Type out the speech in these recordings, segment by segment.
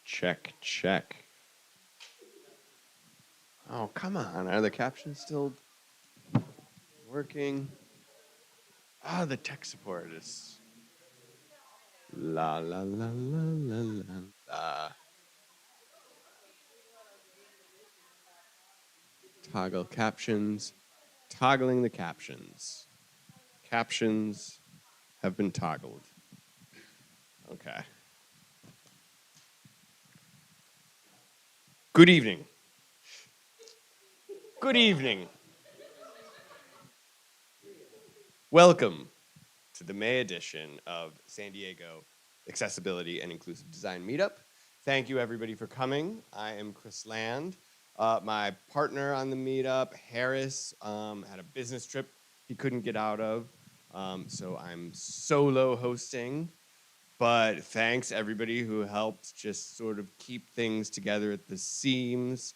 Check, check. Oh, come on. Are the captions still working? Ah, the tech support is la la la la la la la. Toggle captions. Toggling the captions. Captions have been toggled. Okay. Good evening. Good evening. Welcome to the May edition of San Diego Accessibility and Inclusive Design Meetup. Thank you, everybody, for coming. I am Chris Land. My partner on the meetup, Harris, had a business trip he couldn't get out of, so I'm solo hosting. But thanks, everybody who helped just sort of keep things together at the seams.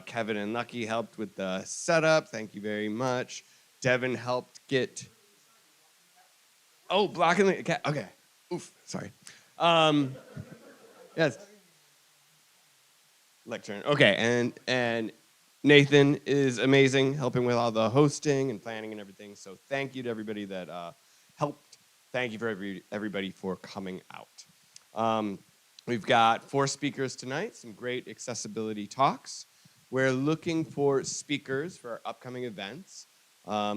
Kevin and Lucky helped with the setup. Thank you very much. Devin helped get... Oh, blocking the cat. Okay. Oof. Sorry. Yes. Lectern. Okay. And Nathan is amazing, helping with all the hosting and planning and everything. So thank you to everybody that helped. Thank you for everybody for coming out. We've got 4 speakers tonight. Some great accessibility talks. We're looking for speakers for our upcoming events.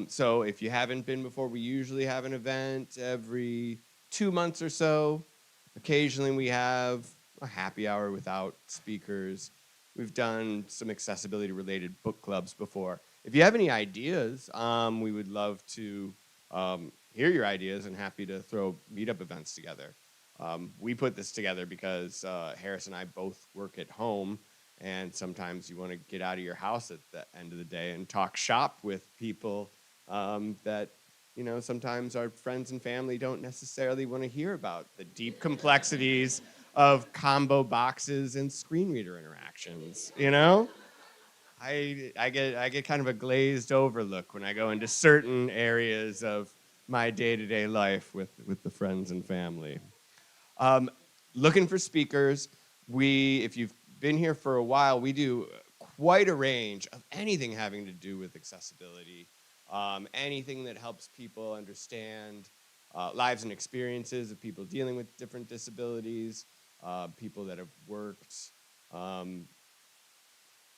So if you haven't been before, we usually have an event every 2 months or so. Occasionally we have a happy hour without speakers. We've done some accessibility related book clubs before. If you have any ideas, we would love to hear your ideas and happy to throw meetup events together. We put this together because Harris and I both work at home. And sometimes you want to get out of your house at the end of the day and talk shop with people that, you know, sometimes our friends and family don't necessarily want to hear about the deep complexities of combo boxes and screen reader interactions, you know? I get kind of a glazed over look when I go into certain areas of my day-to-day life with the friends and family. Looking for speakers. If you've been here for a while, we do quite a range of anything having to do with accessibility, anything that helps people understand lives and experiences of people dealing with different disabilities, people that have worked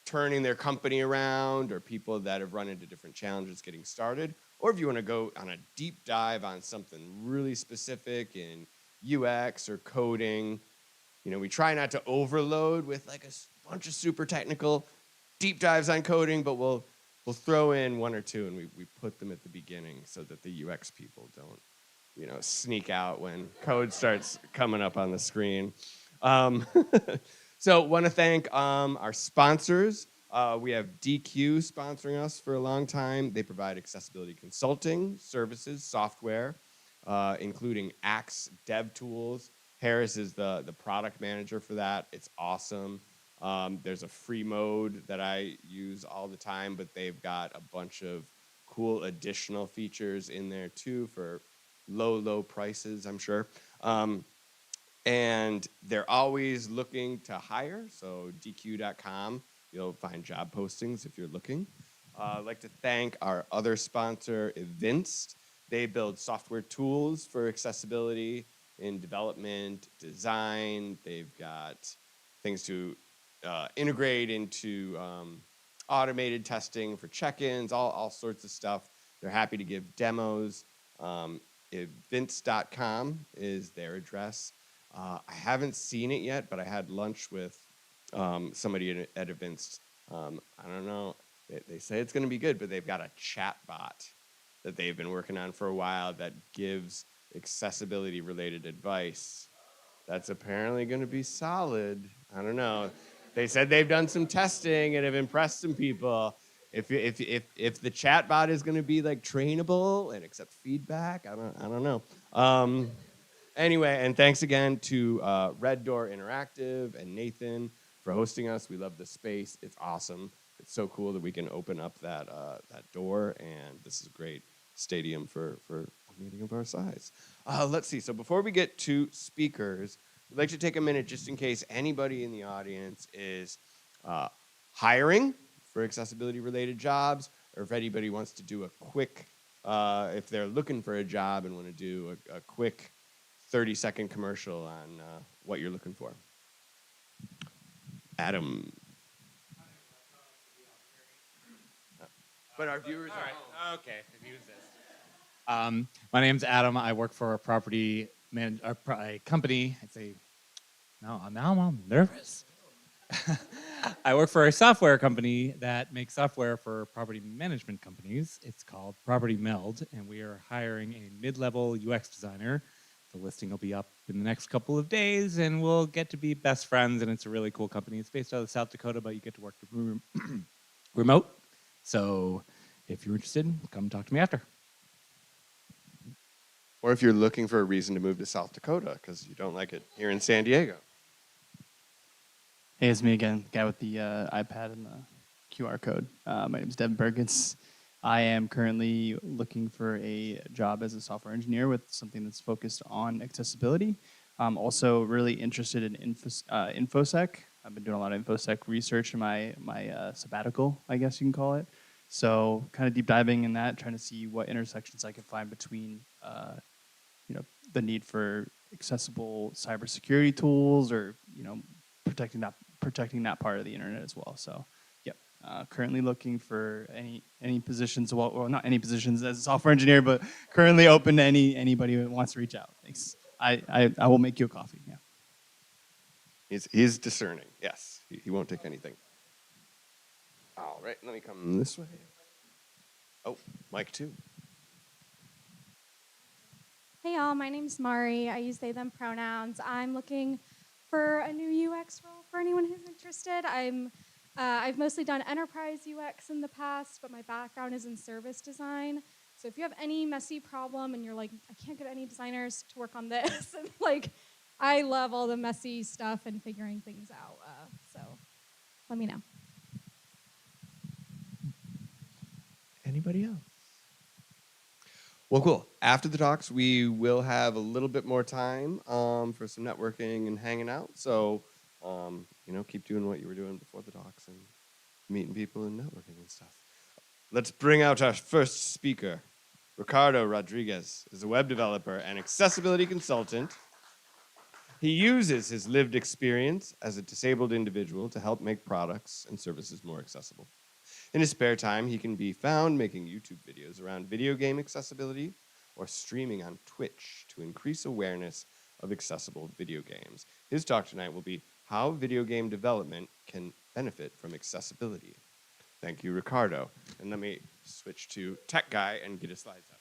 turning their company around, or people that have run into different challenges getting started, or if you want to go on a deep dive on something really specific in UX or coding. You know, we try not to overload with like a bunch of super technical deep dives on coding, but we'll throw in 1 or 2 and we put them at the beginning so that the UX people don't, you know, sneak out when code starts coming up on the screen. So want to thank our sponsors. We have DQ sponsoring us for a long time. They provide accessibility consulting services, software, including Axe Dev Tools. Harris is the product manager for that. It's awesome. There's a free mode that I use all the time, but they've got a bunch of cool additional features in there too for low prices, I'm sure. And they're always looking to hire, so dq.com, you'll find job postings if you're looking. I'd like to thank our other sponsor, Evinced. They build software tools for accessibility in development, design. They've got things to integrate into automated testing for check-ins, all sorts of stuff. They're happy to give demos. Evinced.com is their address. I haven't seen it yet, but I had lunch with somebody at Evinced. I don't know. They say it's going to be good, but they've got a chat bot that they've been working on for a while that gives accessibility-related advice. That's apparently going to be solid. I don't know. They said they've done some testing and have impressed some people. If the chat bot is going to be like trainable and accept feedback, I don't know. Anyway, and thanks again to Red Door Interactive and Nathan for hosting us. We love the space. It's awesome. It's so cool that we can open up that door, and this is a great stadium for a meeting of our size. Let's see. So before we get to speakers, we'd like to take a minute just in case anybody in the audience is hiring for accessibility-related jobs, or if anybody wants to do a quick, if they're looking for a job and want to do a quick 30-second commercial on what you're looking for. Adam. But our viewers are home. Okay, if you exist. My name's Adam. I work for a a company. Now I'm nervous. I work for a software company that makes software for property management companies. It's called Property Meld, and we are hiring a mid-level UX designer. The listing will be up in the next couple of days, and we'll get to be best friends, and it's a really cool company. It's based out of South Dakota, but you get to work remote. So if you're interested, come talk to me after. Or if you're looking for a reason to move to South Dakota because you don't like it here in San Diego. Hey, it's me again, guy with the iPad and the QR code. My name is Devin Perkins. I am currently looking for a job as a software engineer with something that's focused on accessibility. I'm also really interested in InfoSec. I've been doing a lot of InfoSec research in my sabbatical, I guess you can call it. So kind of deep diving in that, trying to see what intersections I can find between the need for accessible cybersecurity tools or protecting that part of the internet as well. So, yep. Currently looking for any positions. Well, not any positions as a software engineer, but currently open to anybody who wants to reach out. Thanks. I will make you a coffee. Yeah. He's discerning. Yes, he won't take anything. All right, let me come this way. Oh, Mike too. Hey y'all, my name's Mari. I use they, them pronouns. I'm looking for a new UX role for anyone who's interested. I've mostly done enterprise UX in the past, but my background is in service design. So if you have any messy problem and you're like, I can't get any designers to work on this, and I love all the messy stuff and figuring things out. So let me know. Anybody else? Well, cool. After the talks, we will have a little bit more time for some networking and hanging out. So, keep doing what you were doing before the talks and meeting people and networking and stuff. Let's bring out our first speaker. Ricardo Rodriguez is a web developer and accessibility consultant. He uses his lived experience as a disabled individual to help make products and services more accessible. In his spare time, he can be found making YouTube videos around video game accessibility or streaming on Twitch to increase awareness of accessible video games. His talk tonight will be how video game development can benefit from accessibility. Thank you, Ricardo. And let me switch to Tech Guy and get his slides up.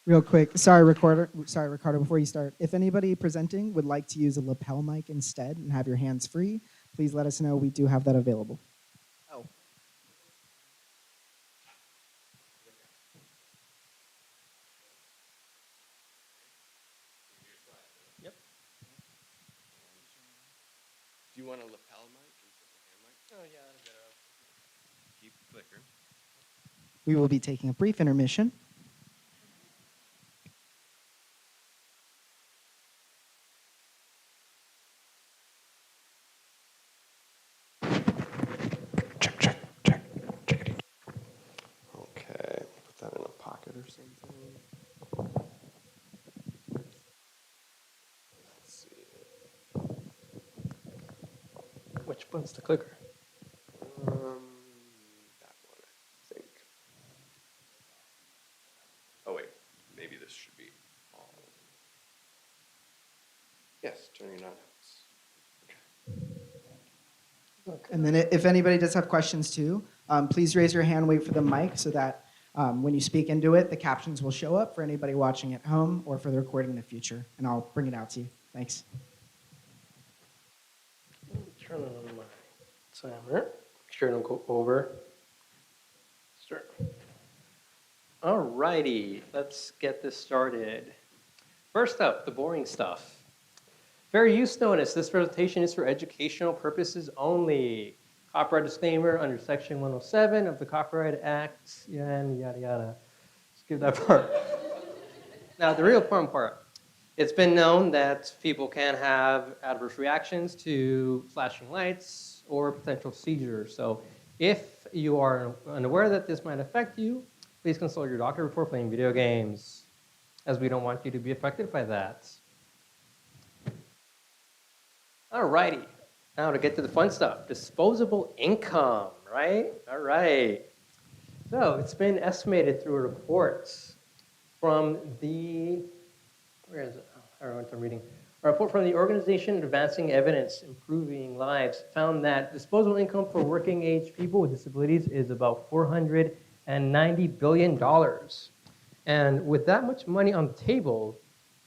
Real quick, sorry, Ricardo, before you start, if anybody presenting would like to use a lapel mic instead and have your hands free, please let us know. We do have that available. Oh. Yep. Do you want a lapel mic instead of a hand mic? Oh, yeah, that's better. Keep the clicker. We will be taking a brief intermission. Okay, put that in a pocket or something. Let's see. Which one's the clicker? That one, I think. Oh wait, maybe this should be on. Yes, turning it on. Okay. And then if anybody does have questions too, please raise your hand, wait for the mic so that when you speak into it, the captions will show up for anybody watching at home or for the recording in the future, and I'll bring it out to you. Thanks. Turn on my timer. Make sure I don't go over. Start. All righty, let's get this started. First up, the boring stuff. Fair use notice. This presentation is for educational purposes only. copyright disclaimer under Section 107 of the Copyright Act, and yada yada. Skip that part. Now, the real fun part. It's been known that people can have adverse reactions to flashing lights or potential seizures. So if you are unaware that this might affect you, please consult your doctor before playing video games, as we don't want you to be affected by that. Alrighty, now to get to the fun stuff, disposable income, right? All right. So it's been estimated through a report from the, where is it? Oh, I don't know what I'm reading. A report from the Organization Advancing Evidence Improving Lives found that disposable income for working age people with disabilities is about $490 billion. And with that much money on the table,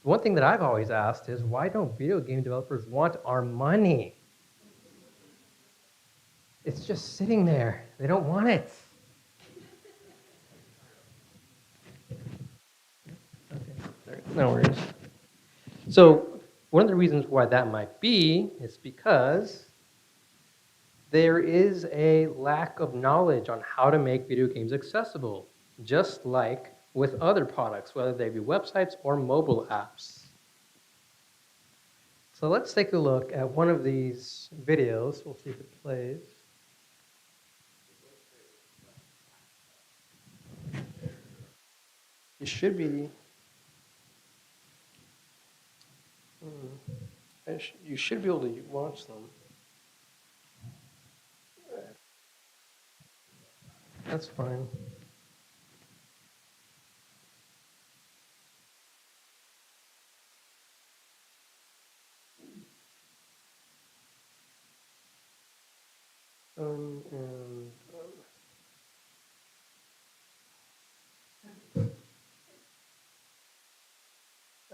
one thing that I've always asked is, why don't video game developers want our money? It's just sitting there. They don't want it. Okay, no worries. So one of the reasons why that might be is because there is a lack of knowledge on how to make video games accessible, just like with other products, whether they be websites or mobile apps. So let's take a look at one of these videos. We'll see if it plays. You should be. You should be able to watch them. That's fine. And,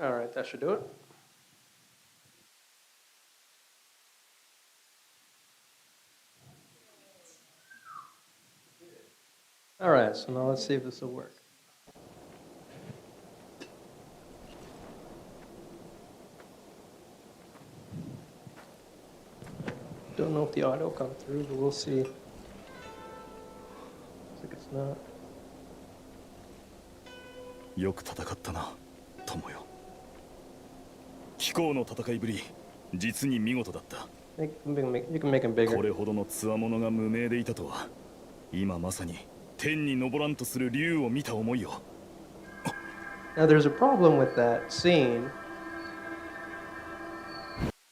all right, that should do it. All right, so now let's see if this will work. Don't know if the audio will come through, but we'll see. Looks like it's not. よく戦ったな、友よ。貴公の戦いぶり、実に見事だった。You can make him bigger. これほどの強者が無名でいたとは、今まさに天に昇らんとする竜を見た思いよ。Now there's a problem with that scene.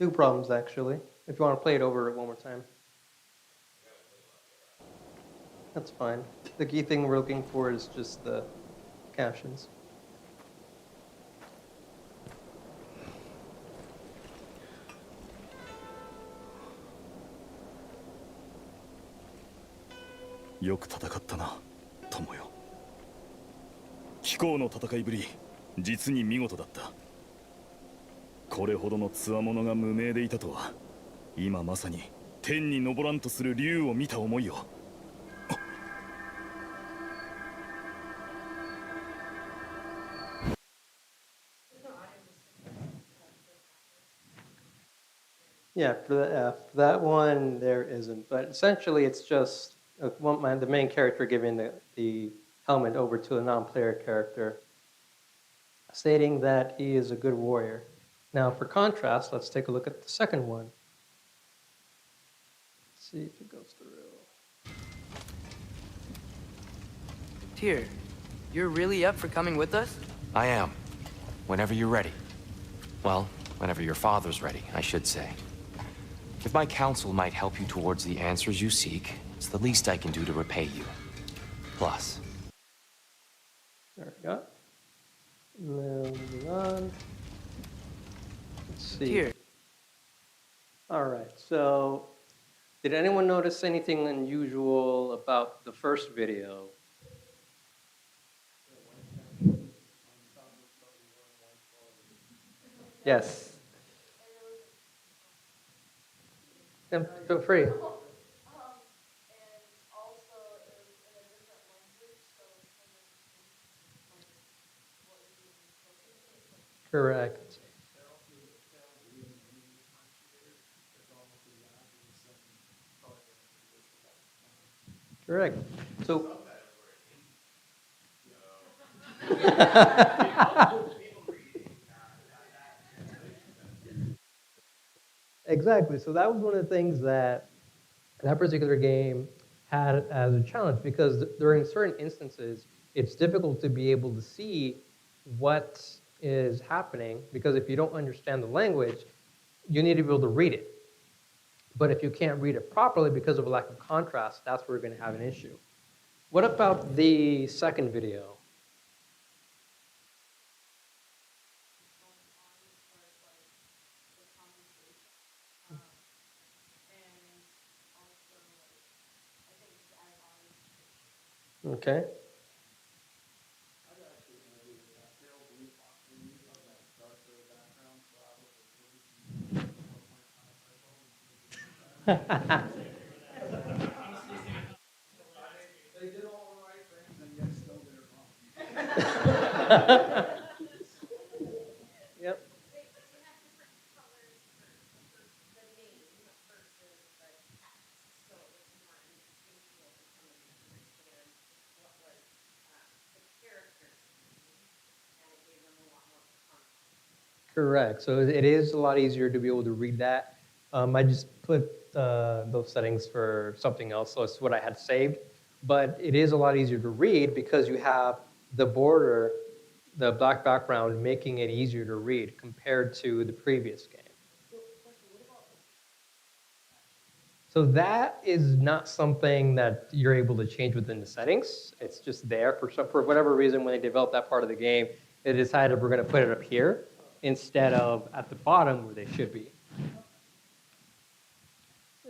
Two problems actually. If you want to play it over one more time. That's fine. The key thing we're looking for is just the captions. "よく戦ったな、友よ。貴公の戦いぶり、実に見事だった。これほどの強者が無名でいたとは、今まさに天に昇らんとする竜を見た思いよ。Yeah, for that one there isn't, but essentially it's just the main character giving the helmet over to a non-player character, stating that he is a good warrior. Now, for contrast, let's take a look at the second one. Let's see if it goes through. Tyr, you're really up for coming with us? I am. Whenever you're ready. Well, whenever your father's ready, I should say. If my counsel might help you towards the answers you seek, it's the least I can do to repay you. Plus. There we go. Moving on. Let's see. Tyr. All right, so did anyone notice anything unusual about the first video? Yes. Feel free. Correct. correct. So. Exactly. So that was one of the things that that particular game had as a challenge because during certain instances, it's difficult to be able to see what is happening because if you don't understand the language, you need to be able to read it. But if you can't read it properly because of a lack of contrast, that's where you're going to have an issue. What about the second video? Okay. Yep. Correct. So it is a lot easier to be able to read that. I just put those settings for something else, so it's what I had saved. But it is a lot easier to read because you have the border, the black background, making it easier to read compared to the previous game. So that is not something that you're able to change within the settings. It's just there for whatever reason when they developed that part of the game, they decided we're going to put it up here instead of at the bottom where they should be.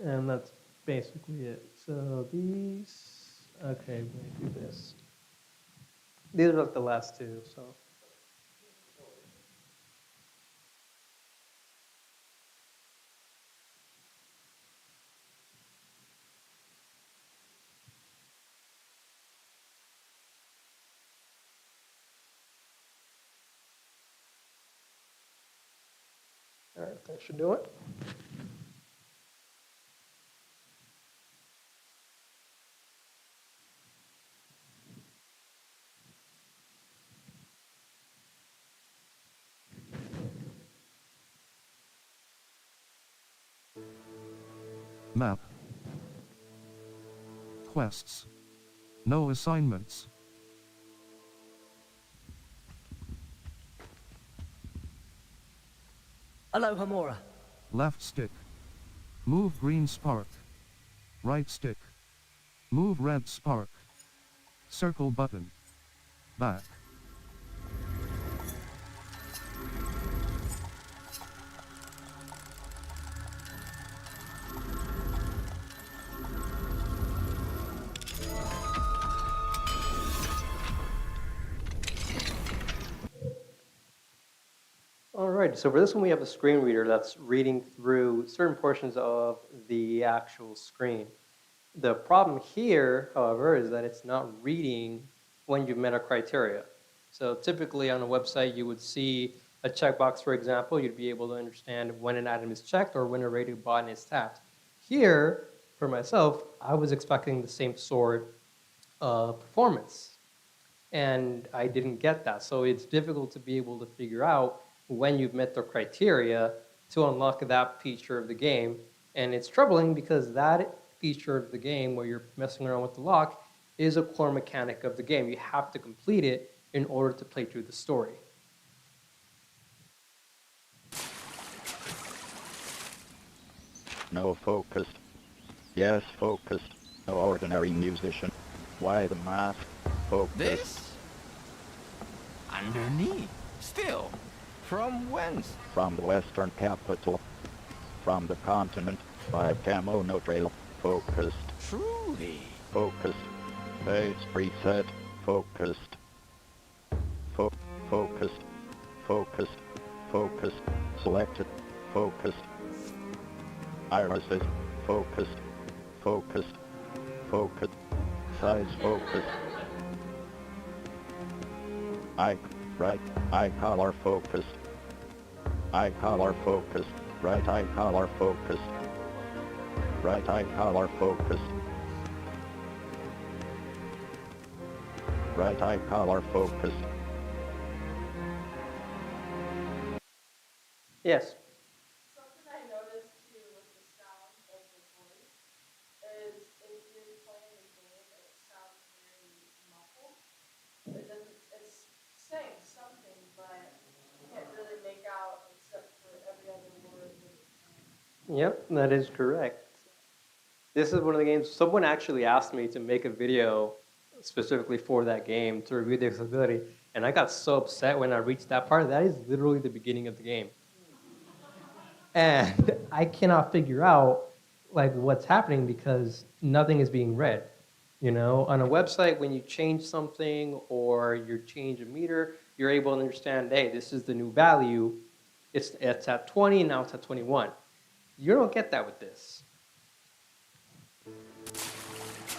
And that's basically it. So these, okay, we're going to do this. These are like the last two, so. All right, that should do it. Map. Quests. No assignments. Hello, Hamura. Left stick. Move green spark. Right stick. Move red spark. Circle button. Back. All right, so for this one, we have a screen reader that's reading through certain portions of the actual screen. The problem here, however, is that it's not reading when you've met a criteria. So typically on a website, you would see a checkbox, for example, you'd be able to understand when an item is checked or when a rated button is tapped. Here, for myself, I was expecting the same sort of performance, and I didn't get that. So it's difficult to be able to figure out when you've met the criteria to unlock that feature of the game. And it's troubling because that feature of the game where you're messing around with the lock is a core mechanic of the game. You have to complete it in order to play through the story. No focus. Yes, focus. No ordinary musician. Why the mask? Focus. This? Underneath. Still. From whence? From the western capital. From the continent. By camo no trail. Focused. Truly. Focused. Base preset. Focused. Focused. Focused. Focused. Selected. Focused. Irises. Focused. Focused. Focused. Size focused. Right eye collar focused. Eye collar focused. Right eye collar focused. Right eye collar focused. right eye color focus. Yes. Something I noticed too with the sound of the voice is if you're playing a game and it sounds very muffled, it doesn't, it's saying something, but you can't really make out except for every other word that it's saying. Yep, that is correct. This is one of the games, someone actually asked me to make a video specifically for that game to review the accessibility, and I got so upset when I reached that part. That is literally the beginning of the game. And I cannot figure out like what's happening because nothing is being read. You know, on a website, when you change something or you change a meter, you're able to understand, hey, this is the new value. It's at 20, now it's at 21. You don't get that with this.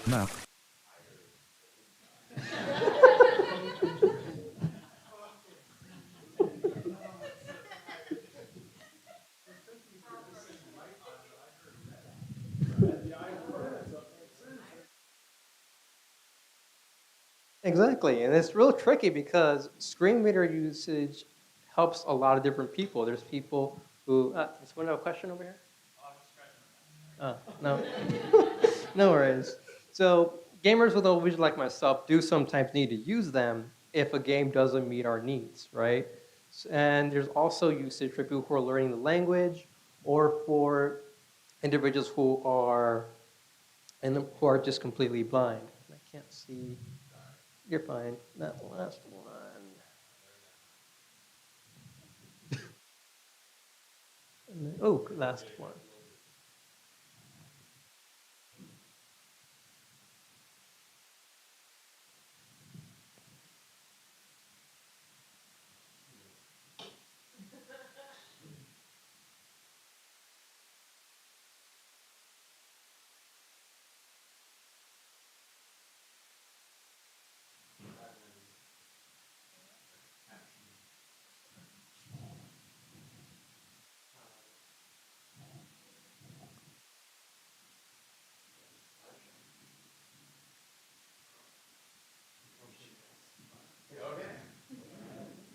Map. Exactly, and it's real tricky because screen reader usage helps a lot of different people. There's people who, does someone have a question over here? No. No worries. So gamers with low vision like myself do sometimes need to use them if a game doesn't meet our needs, right? And there's also usage for people who are learning the language or for individuals who are just completely blind. I can't see. You're fine. That last one. And then, oh, last one.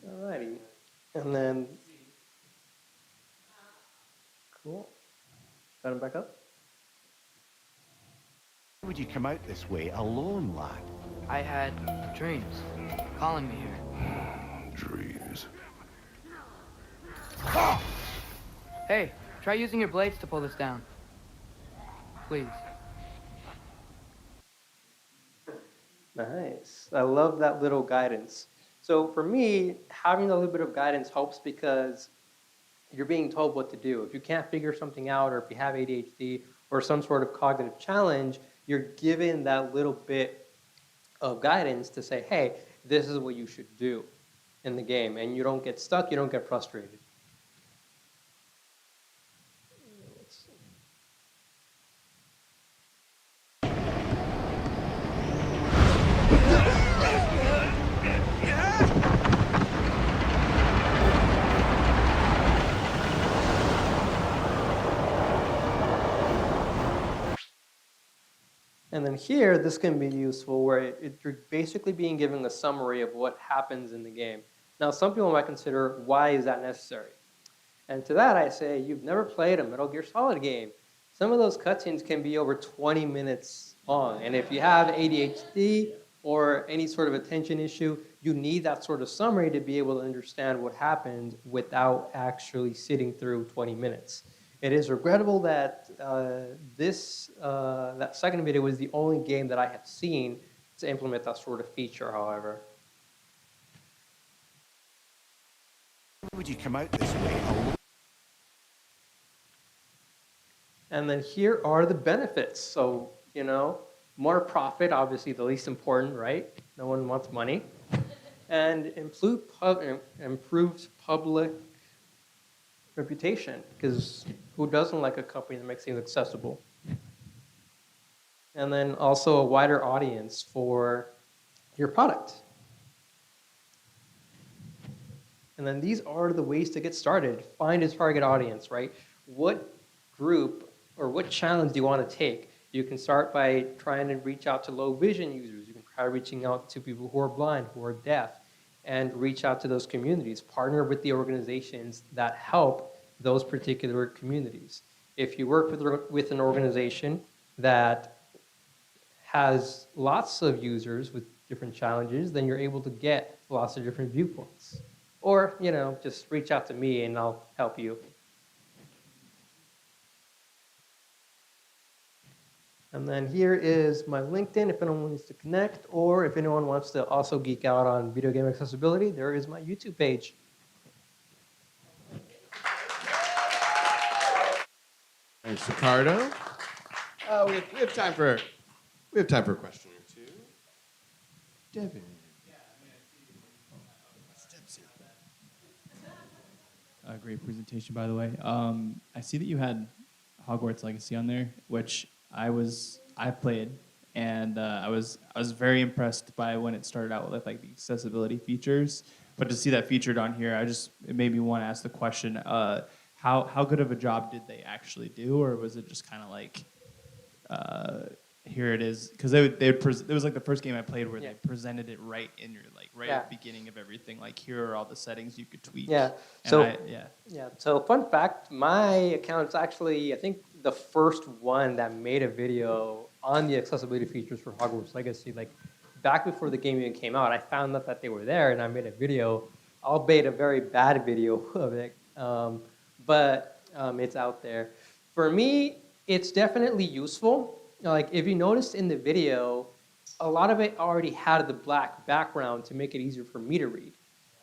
Alrighty. And then, cool. Got him back up? Why would you come out this way alone, lad? I had dreams calling me here. Dreams. Hey, try using your blades to pull this down. Please. Nice. I love that little guidance. So for me, having a little bit of guidance helps because you're being told what to do. If you can't figure something out or if you have ADHD or some sort of cognitive challenge, you're given that little bit of guidance to say, hey, this is what you should do in the game. And you don't get stuck, you don't get frustrated. And then here, this can be useful where you're basically being given a summary of what happens in the game. Now, some people might consider, why is that necessary? And to that, I say, you've never played a Metal Gear Solid game. Some of those cutscenes can be over 20 minutes long. And if you have ADHD or any sort of attention issue, you need that sort of summary to be able to understand what happened without actually sitting through 20 minutes. It is regrettable that that second video was the only game that I have seen to implement that sort of feature, however. Why would you come out this way alone? And then here are the benefits. So, you know, more profit, obviously the least important, right? No one wants money. And improved public reputation, because who doesn't like a company that makes things accessible? And then also a wider audience for your product. And then these are the ways to get started. Find a target audience, right? What group or what challenge do you want to take? You can start by trying to reach out to low vision users. You can try reaching out to people who are blind, who are deaf, and reach out to those communities. Partner with the organizations that help those particular communities. If you work with an organization that has lots of users with different challenges, then you're able to get lots of different viewpoints. Or, just reach out to me and I'll help you. And then here is my LinkedIn if anyone wants to connect, or if anyone wants to also geek out on video game accessibility, there is my YouTube page. Thanks, Ricardo. We have time for a question or two. Devin. Great presentation, by the way. I see that you had Hogwarts Legacy on there, which I played, and I was very impressed by when it started out with like the accessibility features. But to see that featured on here, it made me want to ask the question: how good of a job did they actually do, or was it just kind of like here it is? Because it was like the first game I played where they presented it right in your at the beginning of everything. Like here are all the settings you could tweak. Yeah. So fun fact, my account's actually I think the first one that made a video on the accessibility features for Hogwarts Legacy. Like back before the game even came out, I found out that they were there and I made a video, albeit a very bad video of it, but it's out there. For me, it's definitely useful. Like if you noticed in the video, a lot of it already had the black background to make it easier for me to read.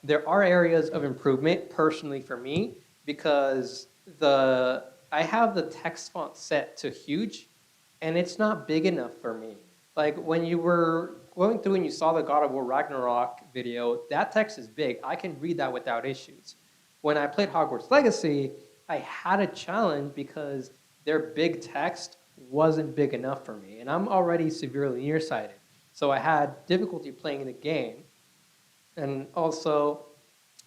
There are areas of improvement personally for me because I have the text font set to huge and it's not big enough for me. Like when you were going through and you saw the God of War Ragnarok video, that text is big. I can read that without issues. When I played Hogwarts Legacy, I had a challenge because their big text wasn't big enough for me. And I'm already severely nearsighted. So I had difficulty playing the game. And also,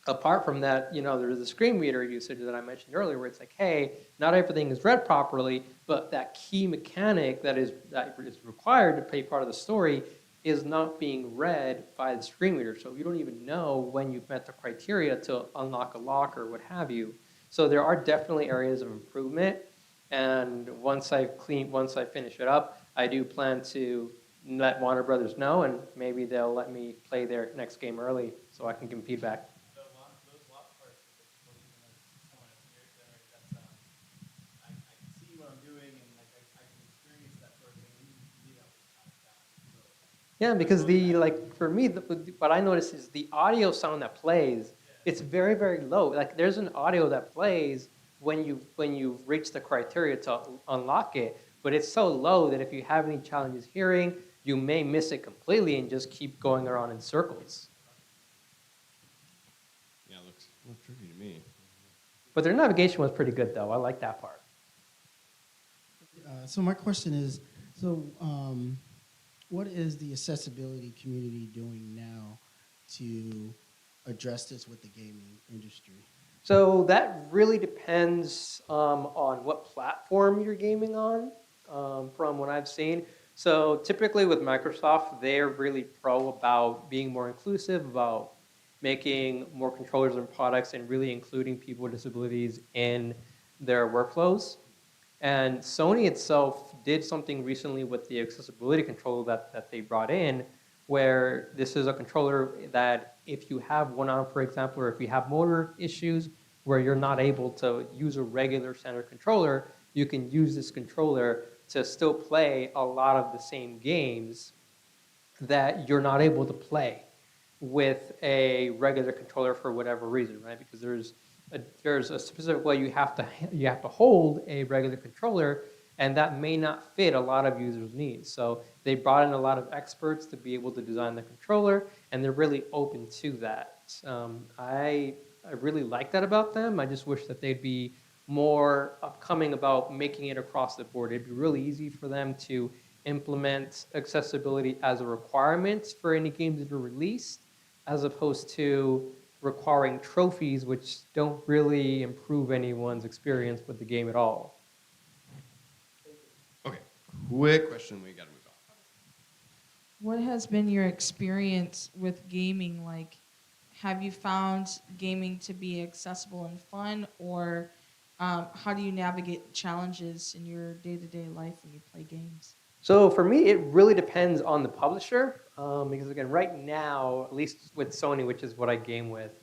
apart from that, there's the screen reader usage that I mentioned earlier where it's like, hey, not everything is read properly, but that key mechanic that is required to be part of the story is not being read by the screen reader. So you don't even know when you've met the criteria to unlock a lock or what have you. So there are definitely areas of improvement. And once I finish it up, I do plan to let Warner Brothers know, and maybe they'll let me play their next game early so I can give them feedback. Yeah, because for me, what I notice is the audio sound that plays, it's very, very low. Like there's an audio that plays when you reach the criteria to unlock it, but it's so low that if you have any challenges hearing, you may miss it completely and just keep going around in circles. Yeah, it looks tricky to me. But their navigation was pretty good, though. I like that part. So my question is, what is the accessibility community doing now to address this with the gaming industry? So that really depends on what platform you're gaming on, from what I've seen. So typically with Microsoft, they're really pro about being more inclusive, about making more controllers and products and really including people with disabilities in their workflows. And Sony itself did something recently with the accessibility controller that they brought in, where this is a controller that if you have one arm, for example, or if you have motor issues where you're not able to use a regular standard controller, you can use this controller to still play a lot of the same games that you're not able to play with a regular controller for whatever reason, right? Because there's a specific way you have to hold a regular controller, and that may not fit a lot of users' needs. So they brought in a lot of experts to be able to design the controller, and they're really open to that. I really like that about them. I just wish that they'd be more upcoming about making it across the board. It'd be really easy for them to implement accessibility as a requirement for any games that are released, as opposed to requiring trophies which don't really improve anyone's experience with the game at all. Okay, quick question. We got to move what has been your experience with gaming? Like, have you found gaming to be accessible and fun, or how do you navigate challenges in your day-to-day life when you play games? So for me, it really depends on the publisher. Because again, right now, at least with Sony, which is what I game with,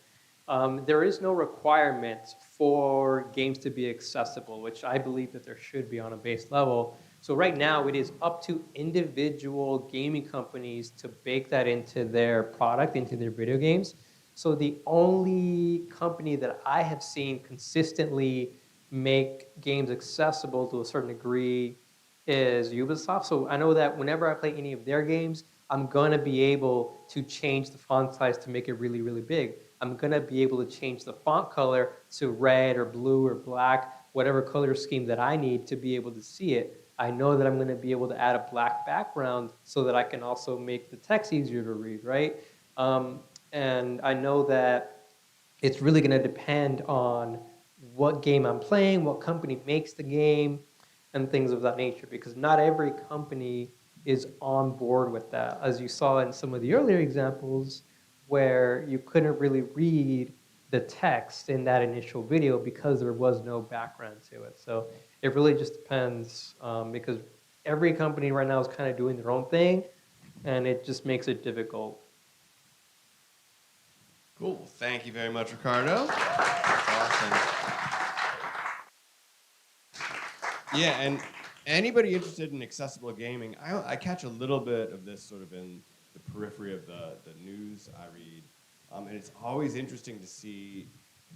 there is no requirement for games to be accessible, which I believe that there should be on a base level. So right now, it is up to individual gaming companies to bake that into their product, into their video games. So the only company that I have seen consistently make games accessible to a certain degree is Ubisoft. So I know that whenever I play any of their games, I'm gonna be able to change the font size to make it really, really big. I'm gonna be able to change the font color to red or blue or black, whatever color scheme that I need to be able to see it. I know that I'm gonna be able to add a black background so that I can also make the text easier to read, right? And I know that it's really gonna depend on what game I'm playing, what company makes the game, and things of that nature, because not every company is on board with that. As you saw in some of the earlier examples where you couldn't really read the text in that initial video because there was no background to it. So it really just depends, because every company right now is kind of doing their own thing, and it just makes it difficult. Cool. Thank you very much, Ricardo. That's awesome. Yeah, and anybody interested in accessible gaming, I catch a little bit of this sort of in the periphery of the news I read. And it's always interesting to see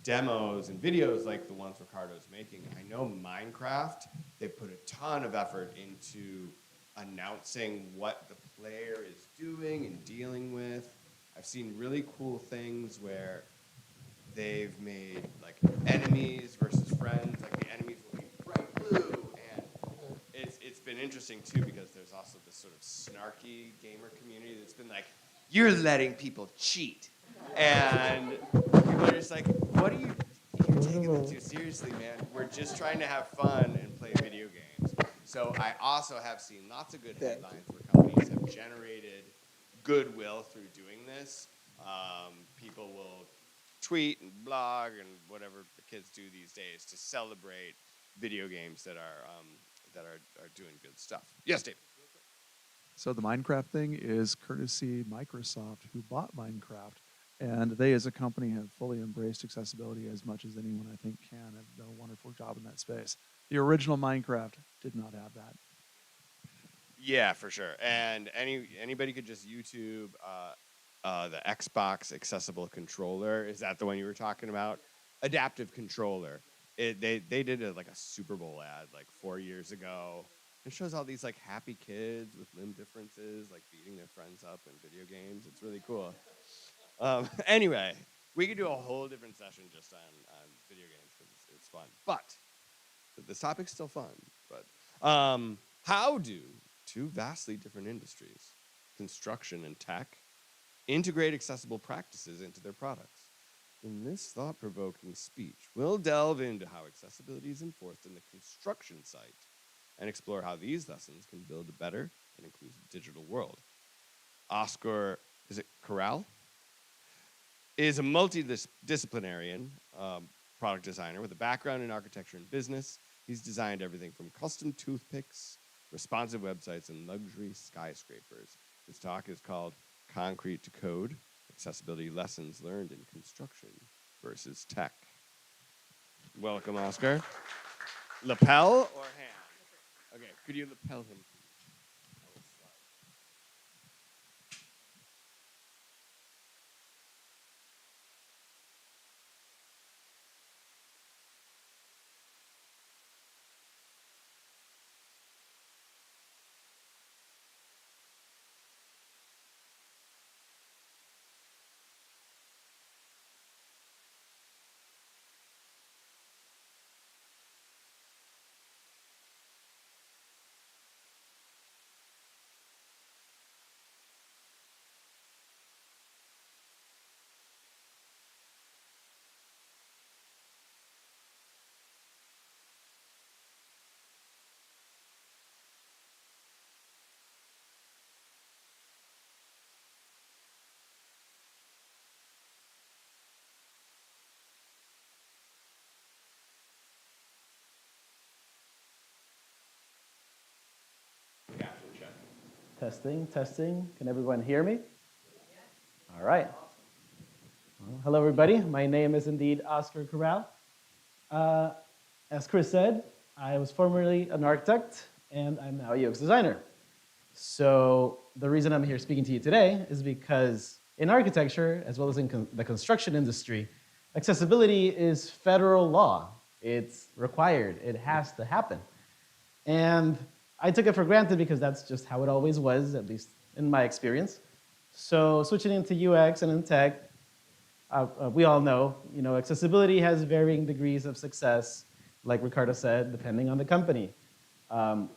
demos and videos like the ones Ricardo's making. I know Minecraft, they put a ton of effort into announcing what the player is doing and dealing with. I've seen really cool things where they've made like enemies versus friends, like the enemies will be bright blue, and it's been interesting too because there's also this sort of snarky gamer community that's been like, you're letting people cheat, and people are just like, what are you? You're taking it too seriously, man. We're just trying to have fun and play video games. So I also have seen lots of good headlines where companies have generated goodwill through doing this. People will tweet and blog and whatever the kids do these days to celebrate video games that are doing good stuff. Yes, Dave. So the Minecraft thing is courtesy Microsoft, who bought Minecraft, and they, as a company, have fully embraced accessibility as much as anyone I think can. Have done a wonderful job in that space. The original Minecraft did not have that. Yeah, for sure. And anybody could just YouTube the Xbox accessible controller. Is that the one you were talking about? Adaptive controller. They did like a Super Bowl ad like 4 years ago. It shows all these like happy kids with limb differences like beating their friends up in video games. It's really cool. Anyway, we could do a whole different session just on video games because it's fun. But this topic's still fun. But how do two vastly different industries, construction and tech, integrate accessible practices into their products? In this thought-provoking speech, we'll delve into how accessibility is enforced in the construction site and explore how these lessons can build a better and inclusive digital world. Oscar, is it Corral? Is a multidisciplinarian product designer with a background in architecture and business. He's designed everything from custom toothpicks, responsive websites, and luxury skyscrapers. His talk is called Concrete to Code, Accessibility Lessons Learned in Construction versus Tech. Welcome, Oscar. Lapel or hand? Okay, could you lapel him? Testing, testing. Can everyone hear me? All right. Well, hello, everybody. My name is indeed Oscar Corral. As Chris said, I was formerly an architect, and I'm now a UX designer. So the reason I'm here speaking to you today is because in architecture, as well as in the construction industry, accessibility is federal law. It's required. It has to happen. And I took it for granted because that's just how it always was, at least in my experience. So switching into UX and in tech, we all know, accessibility has varying degrees of success, like Ricardo said, depending on the company.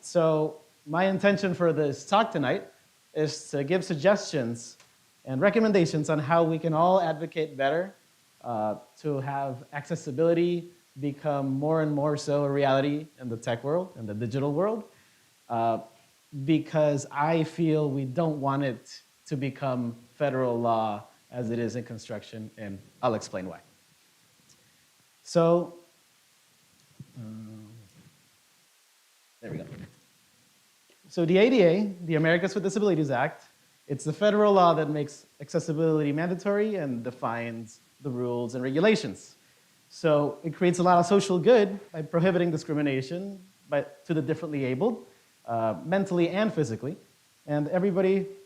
So my intention for this talk tonight is to give suggestions and recommendations on how we can all advocate better to have accessibility become more and more so a reality in the tech world, in the digital world, because I feel we don't want it to become federal law as it is in construction, and I'll explain why. So, there we go. So the ADA, the Americans with Disabilities Act, it's the federal law that makes accessibility mandatory and defines the rules and regulations. So it creates a lot of social good by prohibiting discrimination to the differently abled, mentally and physically, and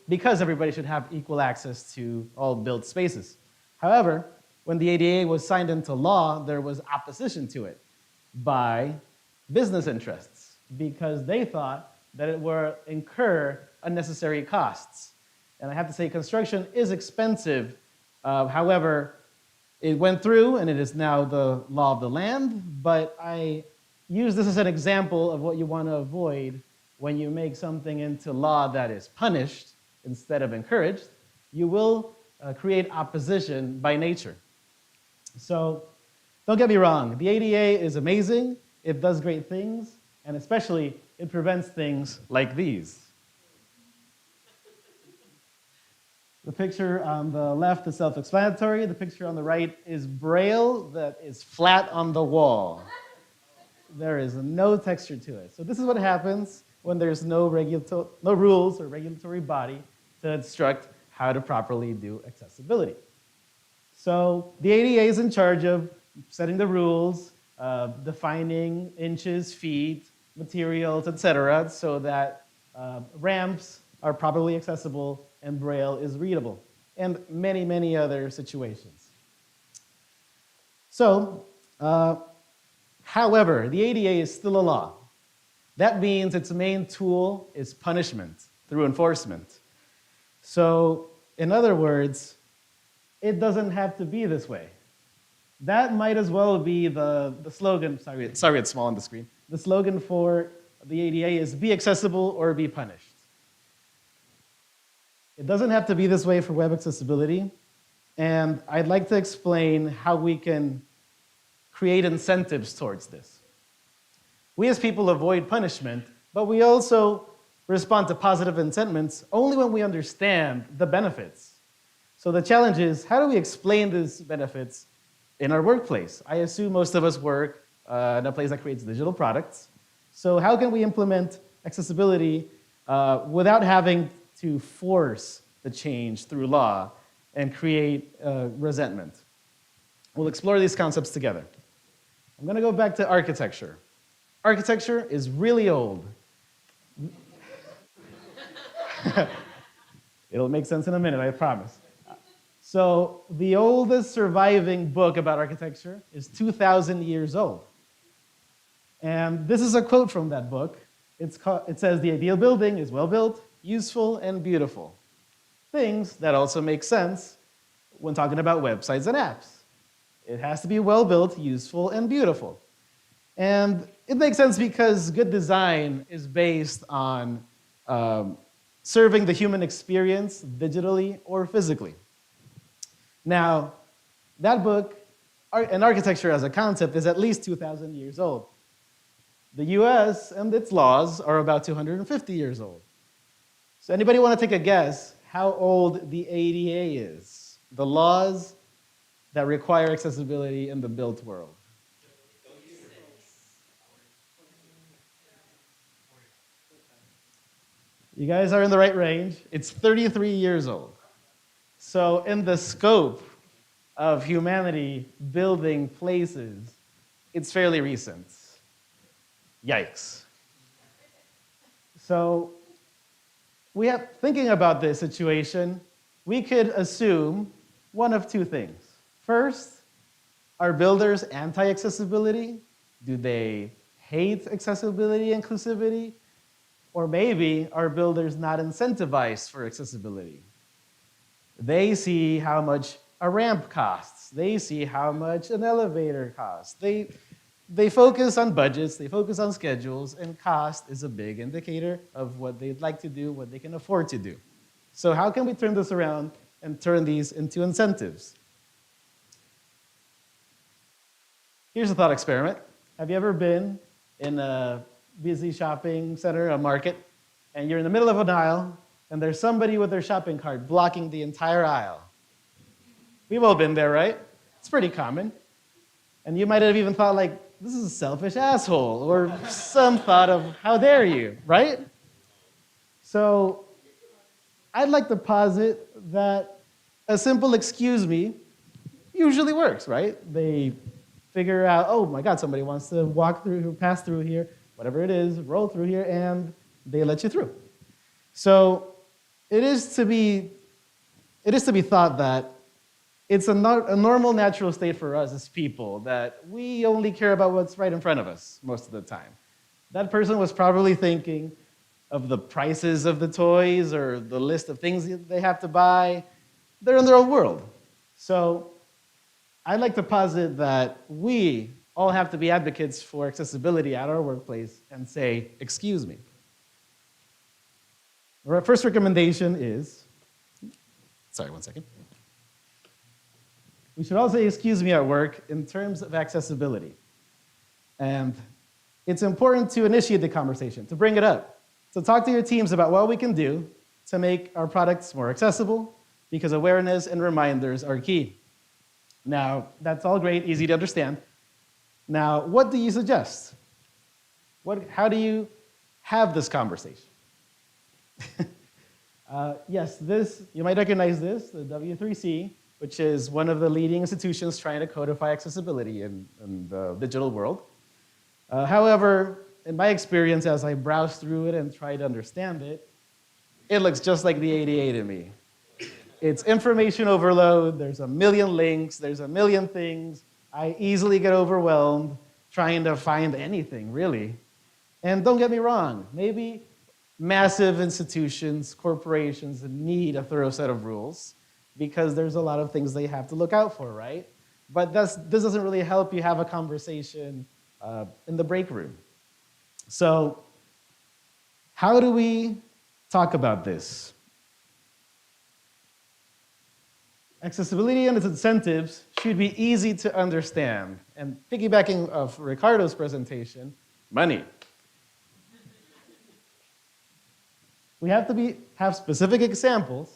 because everybody should have equal access to all built spaces. However, when the ADA was signed into law, there was opposition to it by business interests because they thought that it would incur unnecessary costs. And I have to say, construction is expensive. However, it went through, and it is now the law of the land, but I use this as an example of what you want to avoid when you make something into law that is punished instead of encouraged. You will create opposition by nature. So don't get me wrong, the ADA is amazing, it does great things, and especially it prevents things like these. The picture on the left is self-explanatory. The picture on the right is Braille that is flat on the wall. There is no texture to it. So this is what happens when there's no rules or regulatory body to instruct how to properly do accessibility. So the ADA is in charge of setting the rules, defining inches, feet, materials, etc., so that ramps are properly accessible and Braille is readable, and many, many other situations. So, however, the ADA is still a law. That means its main tool is punishment through enforcement. So, in other words, it doesn't have to be this way. That might as well be the slogan, sorry it's small on the screen. The slogan for the ADA is be accessible or be punished. It doesn't have to be this way for web accessibility, and I'd like to explain how we can create incentives towards this. We as people avoid punishment, but we also respond to positive incentives only when we understand the benefits. So the challenge is, how do we explain these benefits in our workplace? I assume most of us work in a place that creates digital products. So how can we implement accessibility without having to force the change through law and create resentment? We'll explore these concepts together. I'm going to go back to architecture. Architecture is really old. It'll make sense in a minute, I promise. So the oldest surviving book about architecture is 2,000 years old. And this is a quote from that book. It says, "The ideal building is well-built, useful, and beautiful." Things that also make sense when talking about websites and apps. It has to be well-built, useful, and beautiful. And it makes sense because good design is based on serving the human experience digitally or physically. Now, that book, and architecture as a concept, is at least 2,000 years old. The US and its laws are about 250 years old. So anybody want to take a guess how old the ADA is? The laws that require accessibility in the built world. You guys are in the right range. It's 33 years old. So in the scope of humanity building places, it's fairly recent. Yikes. So thinking about this situation, we could assume one of two things. First, are builders anti-accessibility? Do they hate accessibility, inclusivity? Or maybe are builders not incentivized for accessibility? They see how much a ramp costs. They see how much an elevator costs. They focus on budgets, they focus on schedules, and cost is a big indicator of what they'd like to do, what they can afford to do. So how can we turn this around and turn these into incentives? Here's a thought experiment. Have you ever been in a busy shopping center, a market, and you're in the middle of an aisle, and there's somebody with their shopping cart blocking the entire aisle? We've all been there, right? It's pretty common. And you might have even thought, like, this is a selfish asshole, or some thought of, how dare you, right? So I'd like to posit that a simple excuse me usually works, right? They figure out, oh my God, somebody wants to walk through, pass through here, whatever it is, roll through here, and they let you through. So it is to be thought that it's a normal, natural state for us as people that we only care about what's right in front of us most of the time. That person was probably thinking of the prices of the toys or the list of things they have to buy. They're in their own world. So I'd like to posit that we all have to be advocates for accessibility at our workplace and say, excuse me. Our first recommendation is, sorry, one second. We should all say excuse me at work in terms of accessibility. And it's important to initiate the conversation, to bring it up, to talk to your teams about what we can do to make our products more accessible, because awareness and reminders are key. Now, that's all great, easy to understand. Now, what do you suggest? How do you have this conversation? Yes, you might recognize this, the W3C, which is one of the leading institutions trying to codify accessibility in the digital world. However, in my experience, as I browsed through it and tried to understand it, it looks just like the ADA to me. It's information overload, there's a million links, there's a million things. I easily get overwhelmed trying to find anything, really. And don't get me wrong, maybe massive institutions, corporations need a thorough set of rules because there's a lot of things they have to look out for, right? But this doesn't really help you have a conversation in the break room. So how do we talk about this? Accessibility and its incentives should be easy to understand. And piggybacking off Ricardo's presentation, money. We have to have specific examples,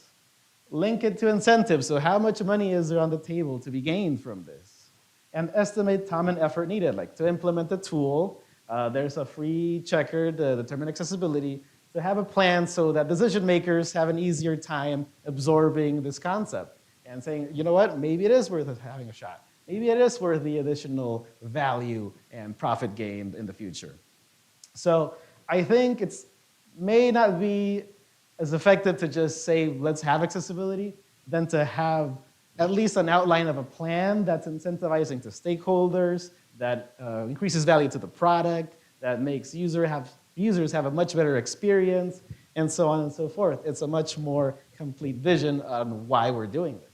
link it to incentives, so how much money is there on the table to be gained from this? And estimate time and effort needed, like to implement the tool, there's a free checker to determine accessibility, to have a plan so that decision makers have an easier time absorbing this concept and saying, you know what, maybe it is worth having a shot. Maybe it is worth the additional value and profit gained in the future. So I think it may not be as effective to just say, let's have accessibility, than to have at least an outline of a plan that's incentivizing to stakeholders, that increases value to the product, that makes users have a much better experience, and so on and so forth. It's a much more complete vision on why we're doing this.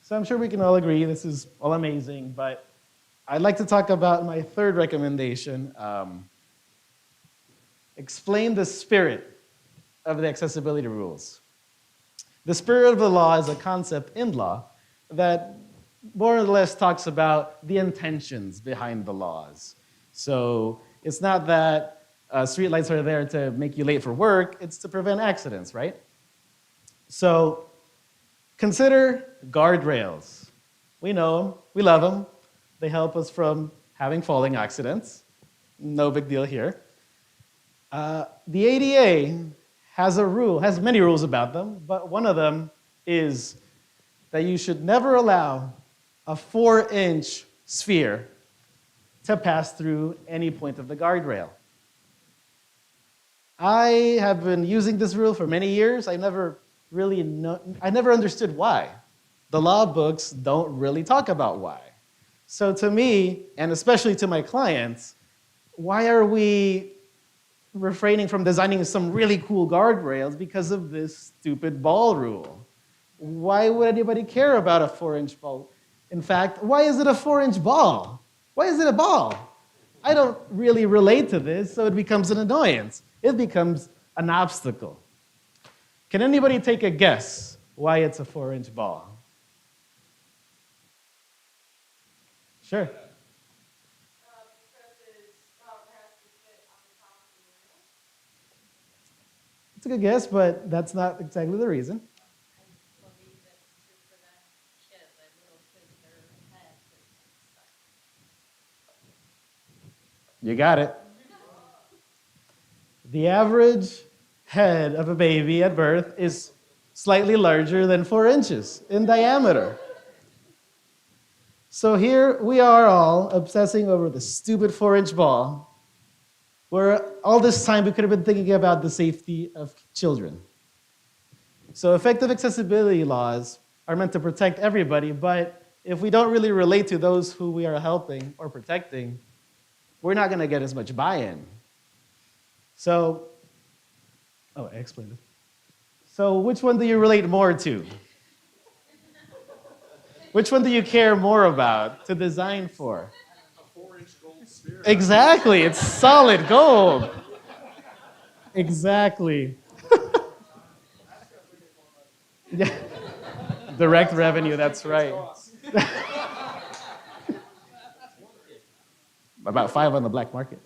So I'm sure we can all agree this is all amazing, but I'd like to talk about my third recommendation. Explain the spirit of the accessibility rules. The spirit of the law is a concept in law that more or less talks about the intentions behind the laws. So it's not that streetlights are there to make you late for work, it's to prevent accidents, right? So consider guardrails. We know them, we love them. They help us from having falling accidents. No big deal here. The ADA has a rule, has many rules about them, but one of them is that you should never allow a 4-inch sphere to pass through any point of the guardrail. I have been using this rule for many years. I never understood why. The law books don't really talk about why. So to me, and especially to my clients, why are we refraining from designing some really cool guardrails because of this stupid ball rule? Why would anybody care about a 4-inch ball? In fact, why is it a 4-inch ball? Why is it a ball? I don't really relate to this, so it becomes an annoyance. It becomes an obstacle. Can anybody take a guess why it's a 4-inch ball? Sure. It's a good guess, but that's not exactly the reason. You got it. The average head of a baby at birth is slightly larger than 4 inches in diameter. So here we are all obsessing over the stupid 4-inch ball, where all this time we could have been thinking about the safety of children. So effective accessibility laws are meant to protect everybody, but if we don't really relate to those who we are helping or protecting, we're not going to get as much buy-in. So, I explained it. So which one do you relate more to? Which one do you care more about to design for? A 4-inch gold sphere. Exactly, it's solid gold. Exactly. Yeah. Direct revenue, that's right. About 5 on the black market.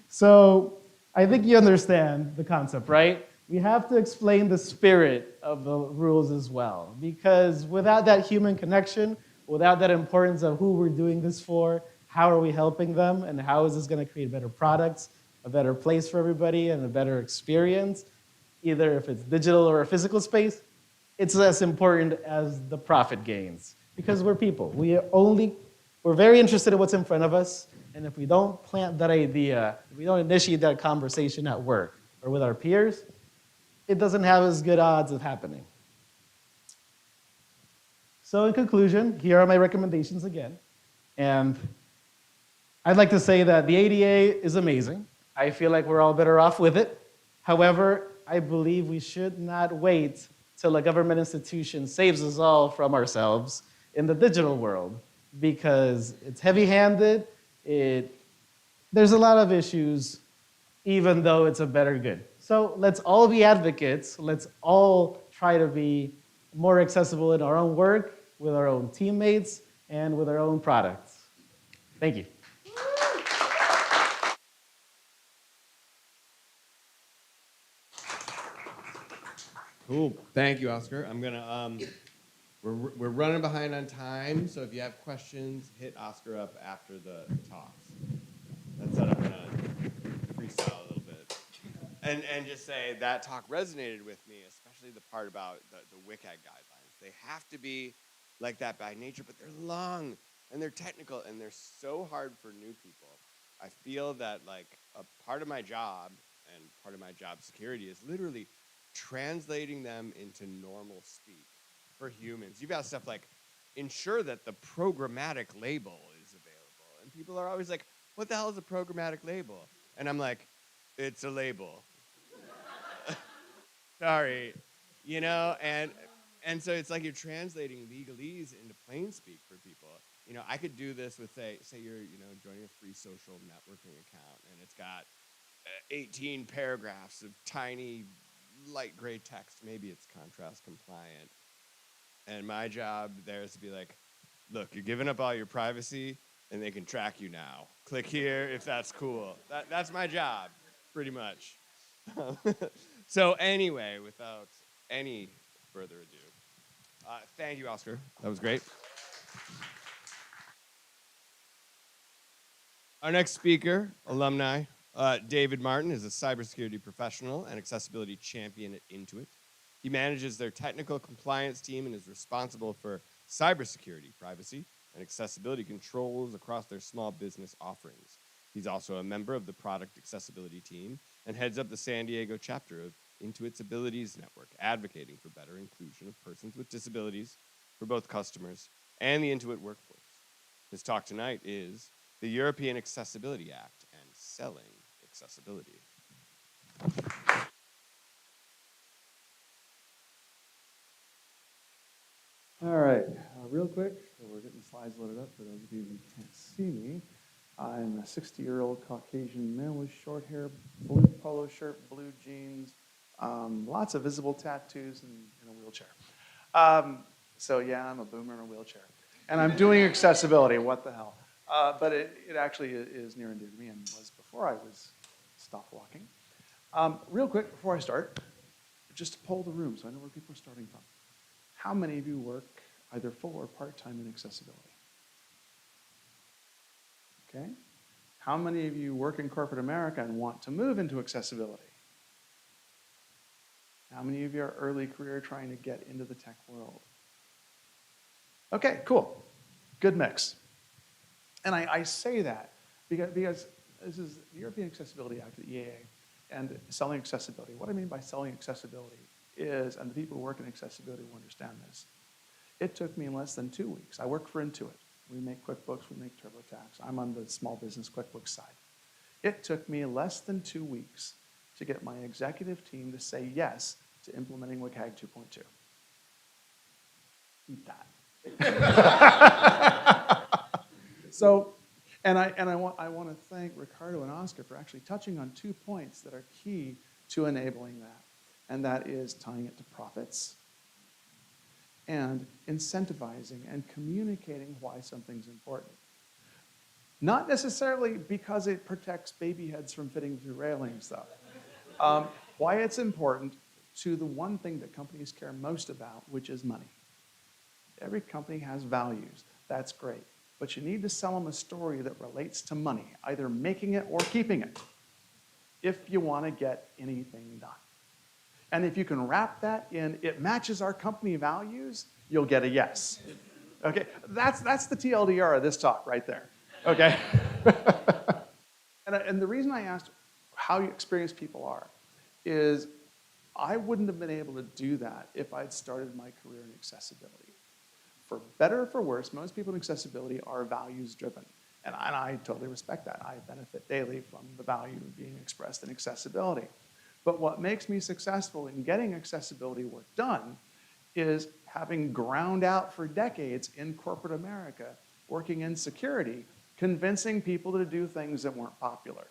So I think you understand the concept, right? We have to explain the spirit of the rules as well, because without that human connection, without that importance of who we're doing this for, how are we helping them, and how is this going to create better products, a better place for everybody, and a better experience, either if it's digital or a physical space, it's as important as the profit gains, because we're people. We're very interested in what's in front of us, and if we don't plant that idea, if we don't initiate that conversation at work or with our peers, it doesn't have as good odds of happening. So in conclusion, here are my recommendations again. And I'd like to say that the ADA is amazing. I feel like we're all better off with it. However, I believe we should not wait till a government institution saves us all from ourselves in the digital world, because it's heavy-handed, there's a lot of issues, even though it's a better good. So let's all be advocates. Let's all try to be more accessible in our own work, with our own teammates, and with our own products. Thank you. Cool. Thank you, Oscar. I'm gonna we're running behind on time, so if you have questions, hit Oscar up after the talks. That's what I'm gonna freestyle a little bit. And just say that talk resonated with me, especially the part about the WCAG guidelines. They have to be like that by nature, but they're long and they're technical and they're so hard for new people. I feel that like a part of my job and part of my job security is literally translating them into normal speak for humans. You've got stuff like ensure that the programmatic label is available. And people are always like, what the hell is a programmatic label? And I'm like, it's a label. Sorry. You know, and so it's like you're translating legalese into plain speak for people. You know, I could do this with say you're, you know, joining a free social networking account and it's got 18 paragraphs of tiny light gray text. Maybe it's contrast compliant. And my job there is to be like, look, you're giving up all your privacy and they can track you now. Click here if that's cool. That's my job, pretty much. So anyway, without any further ado, thank you, Oscar. That was great. Our next speaker, alumni, David Martin, is a cybersecurity professional and accessibility champion at Intuit. He manages their technical compliance team and is responsible for cybersecurity, privacy, and accessibility controls across their small business offerings. He's also a member of the product accessibility team and heads up the San Diego chapter of Intuit's Abilities Network, advocating for better inclusion of persons with disabilities for both customers and the Intuit workforce. His talk tonight is the European Accessibility Act and selling accessibility. All right, real quick, so we're getting slides loaded up for those of you who can't see me. I'm a 60-year-old Caucasian male with short hair, blue polo shirt, blue jeans, lots of visible tattoos, and in a wheelchair. So yeah, I'm a boomer in a wheelchair. And I'm doing accessibility, what the hell. But it actually is near and dear to me and was before I was stopped walking. Real quick, before I start, just to poll the room so I know where people are starting from. How many of you work either full or part-time in accessibility? Okay. How many of you work in corporate America and want to move into accessibility? How many of you are early career trying to get into the tech world? Okay, cool. Good mix. And I say that because this is the European Accessibility Act, the EAA, and selling accessibility. What I mean by selling accessibility is, and the people who work in accessibility will understand this, it took me less than 2 weeks. I work for Intuit. We make QuickBooks, we make TurboTax. I'm on the small business QuickBooks side. It took me less than 2 weeks to get my executive team to say yes to implementing WCAG 2.2. Eat that. So, and I want to thank Ricardo and Oscar for actually touching on 2 points that are key to enabling that. And that is tying it to profits and incentivizing and communicating why something's important. Not necessarily because it protects baby heads from fitting through railings, though. Why it's important to the one thing that companies care most about, which is money. Every company has values. That's great. But you need to sell them a story that relates to money, either making it or keeping it, if you want to get anything done. And if you can wrap that in, it matches our company values, you'll get a yes. Okay, that's the TLDR of this talk right there. Okay? and the reason I asked how experienced people are is I wouldn't have been able to do that if I'd started my career in accessibility. For better or for worse, most people in accessibility are values driven. And I totally respect that. I benefit daily from the value being expressed in accessibility. But what makes me successful in getting accessibility work done is having ground out for decades in corporate America, working in security, convincing people to do things that weren't popular.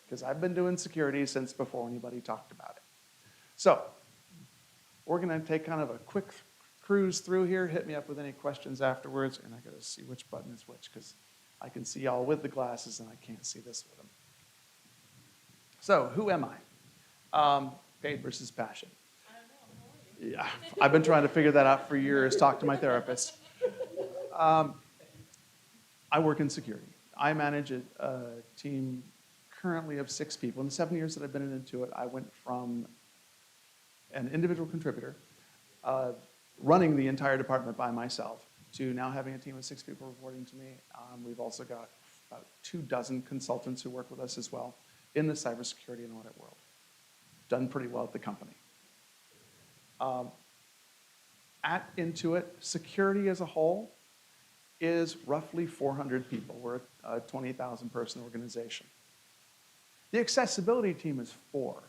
Because I've been doing security since before anybody talked about it. So, we're going to take kind of a quick cruise through here. Hit me up with any questions afterwards, and I got to see which button is which, because I can see y'all with the glasses, and I can't see this with them. So, who am I? Paid versus passion. Yeah, I've been trying to figure that out for years, talk to my therapist. I work in security. I manage a team currently of 6 people. In the 7 years that I've been into it, I went from an individual contributor, running the entire department by myself, to now having a team of 6 people reporting to me. We've also got about 24 consultants who work with us as well in the cybersecurity and audit world. Done pretty well at the company. At Intuit, security as a whole is roughly 400 people. We're a 20,000 person organization. The accessibility team is 4.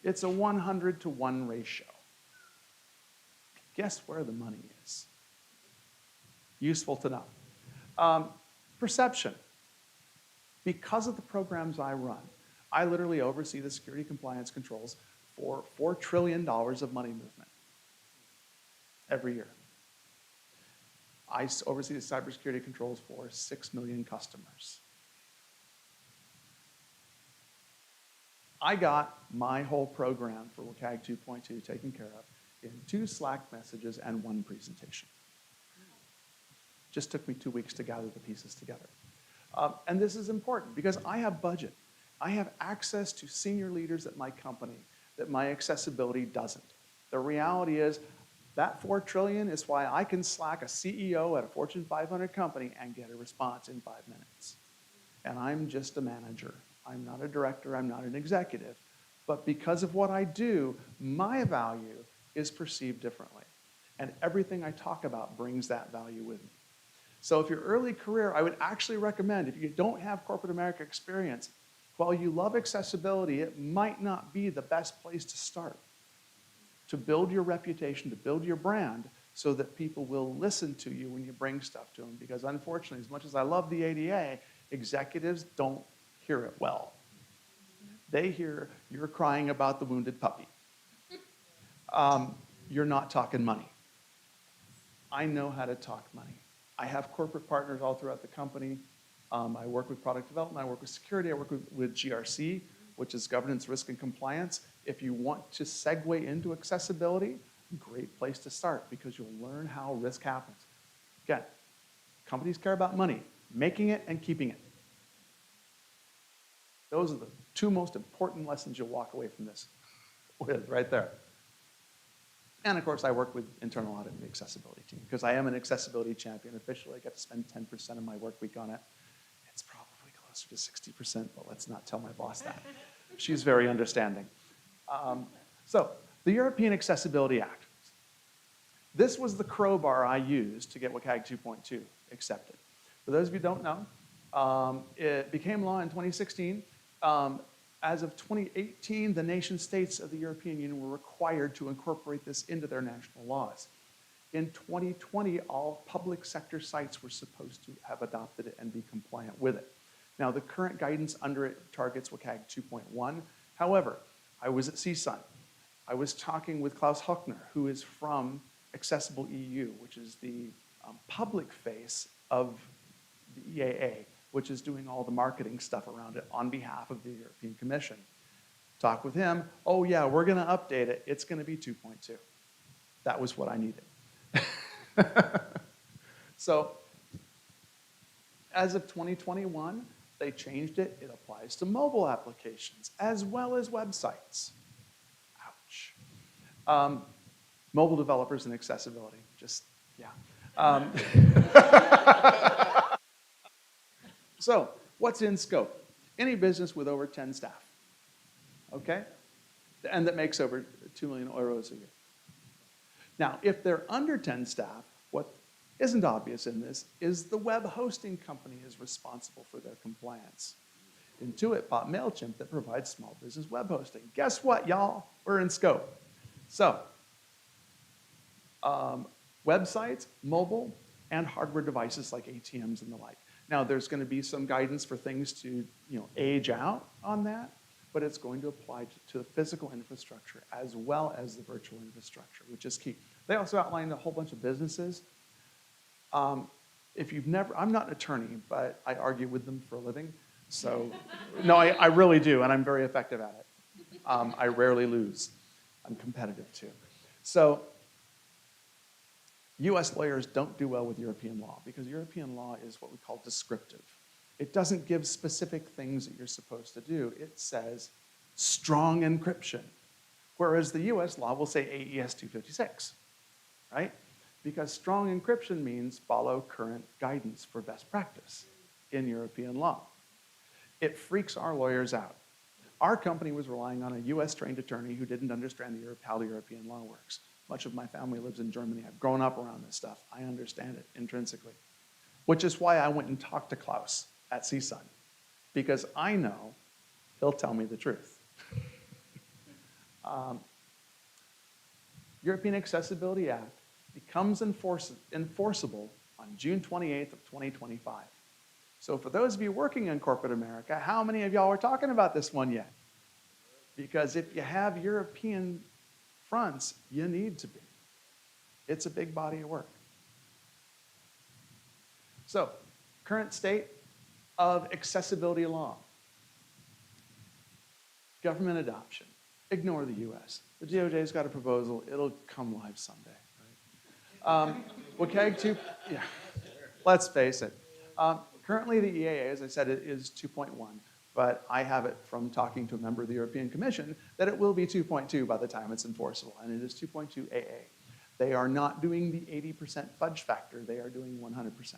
It's a 100-to-1 ratio. Guess where the money is? Useful to know. Perception. Because of the programs I run, I literally oversee the security compliance controls for $4 trillion of money movement every year. I oversee the cybersecurity controls for 6 million customers. I got my whole program for WCAG 2.2 taken care of in 2 Slack messages and 1 presentation. Just took me 2 weeks to gather the pieces together. And this is important because I have budget. I have access to senior leaders at my company that my accessibility doesn't. The reality is that $4 trillion is why I can Slack a CEO at a Fortune 500 company and get a response in 5 minutes. And I'm just a manager. I'm not a director, I'm not an executive. But because of what I do, my value is perceived differently. And everything I talk about brings that value with me. So if your early career, I would actually recommend, if you don't have corporate America experience, while you love accessibility, it might not be the best place to start. To build your reputation, to build your brand, so that people will listen to you when you bring stuff to them. Because unfortunately, as much as I love the ADA, executives don't hear it well. They hear you're crying about the wounded puppy. You're not talking money. I know how to talk money. I have corporate partners all throughout the company. I work with product development, I work with security, I work with GRC, which is governance, risk, and compliance. If you want to segue into accessibility, great place to start because you'll learn how risk happens. Again, companies care about money, making it and keeping it. Those are the two most important lessons you'll walk away from this with, right there. And of course, I work with internal audit and the accessibility team because I am an accessibility champion. Officially, I get to spend 10% of my work week on it. It's probably closer to 60%, but let's not tell my boss that. She's very understanding. So, the European Accessibility Act. This was the crowbar I used to get WCAG 2.2 accepted. For those of you who don't know, it became law in 2016. As of 2018, the nation states of the European Union were required to incorporate this into their national laws. In 2020, all public sector sites were supposed to have adopted it and be compliant with it. Now, the current guidance under it targets WCAG 2.1. However, I was at CSUN. I was talking with Klaus Hochner, who is from Accessible EU, which is the public face of the EAA, which is doing all the marketing stuff around it on behalf of the European Commission. Talk with him, oh yeah, we're gonna update it, it's gonna be 2.2. That was what I needed. So, as of 2021, they changed it, it applies to mobile applications as well as websites. Ouch. Mobile developers and accessibility, just, yeah. So, what's in scope? Any business with over 10 staff, okay? And that makes over 2 million euros a year. Now, if they're under 10 staff, what isn't obvious in this is the web hosting company is responsible for their compliance. Intuit bought MailChimp that provides small business web hosting. Guess what, y'all? We're in scope. So, websites, mobile, and hardware devices like ATMs and the like. Now, there's going to be some guidance for things to, age out on that, but it's going to apply to the physical infrastructure as well as the virtual infrastructure, which is key. They also outlined a whole bunch of businesses. If you've never, I'm not an attorney, but I argue with them for a living. So, no, I really do, and I'm very effective at it. I rarely lose. I'm competitive too. So, US lawyers don't do well with European law because European law is what we call descriptive. It doesn't give specific things that you're supposed to do. It says strong encryption, whereas the US law will say AES 256, right? Because strong encryption means follow current guidance for best practice in European law. It freaks our lawyers out. Our company was relying on a US-trained attorney who didn't understand how the European law works. Much of my family lives in Germany. I've grown up around this stuff. I understand it intrinsically. Which is why I went and talked to Klaus at CSUN, because I know he'll tell me the truth. European Accessibility Act becomes enforceable on June 28th of 2025. So for those of you working in corporate America, how many of y'all are talking about this one yet? Because if you have European fronts, you need to be. It's a big body of work. So, current state of accessibility law. Government adoption. Ignore the US. The DOJ's got a proposal. It'll come live someday. Right? WCAG 2, yeah. Let's face it. Currently, the EAA, as I said, it is 2.1, but I have it from talking to a member of the European Commission that it will be 2.2 by the time it's enforceable, and it is 2.2 AA. They are not doing the 80% fudge factor. They are doing 100%.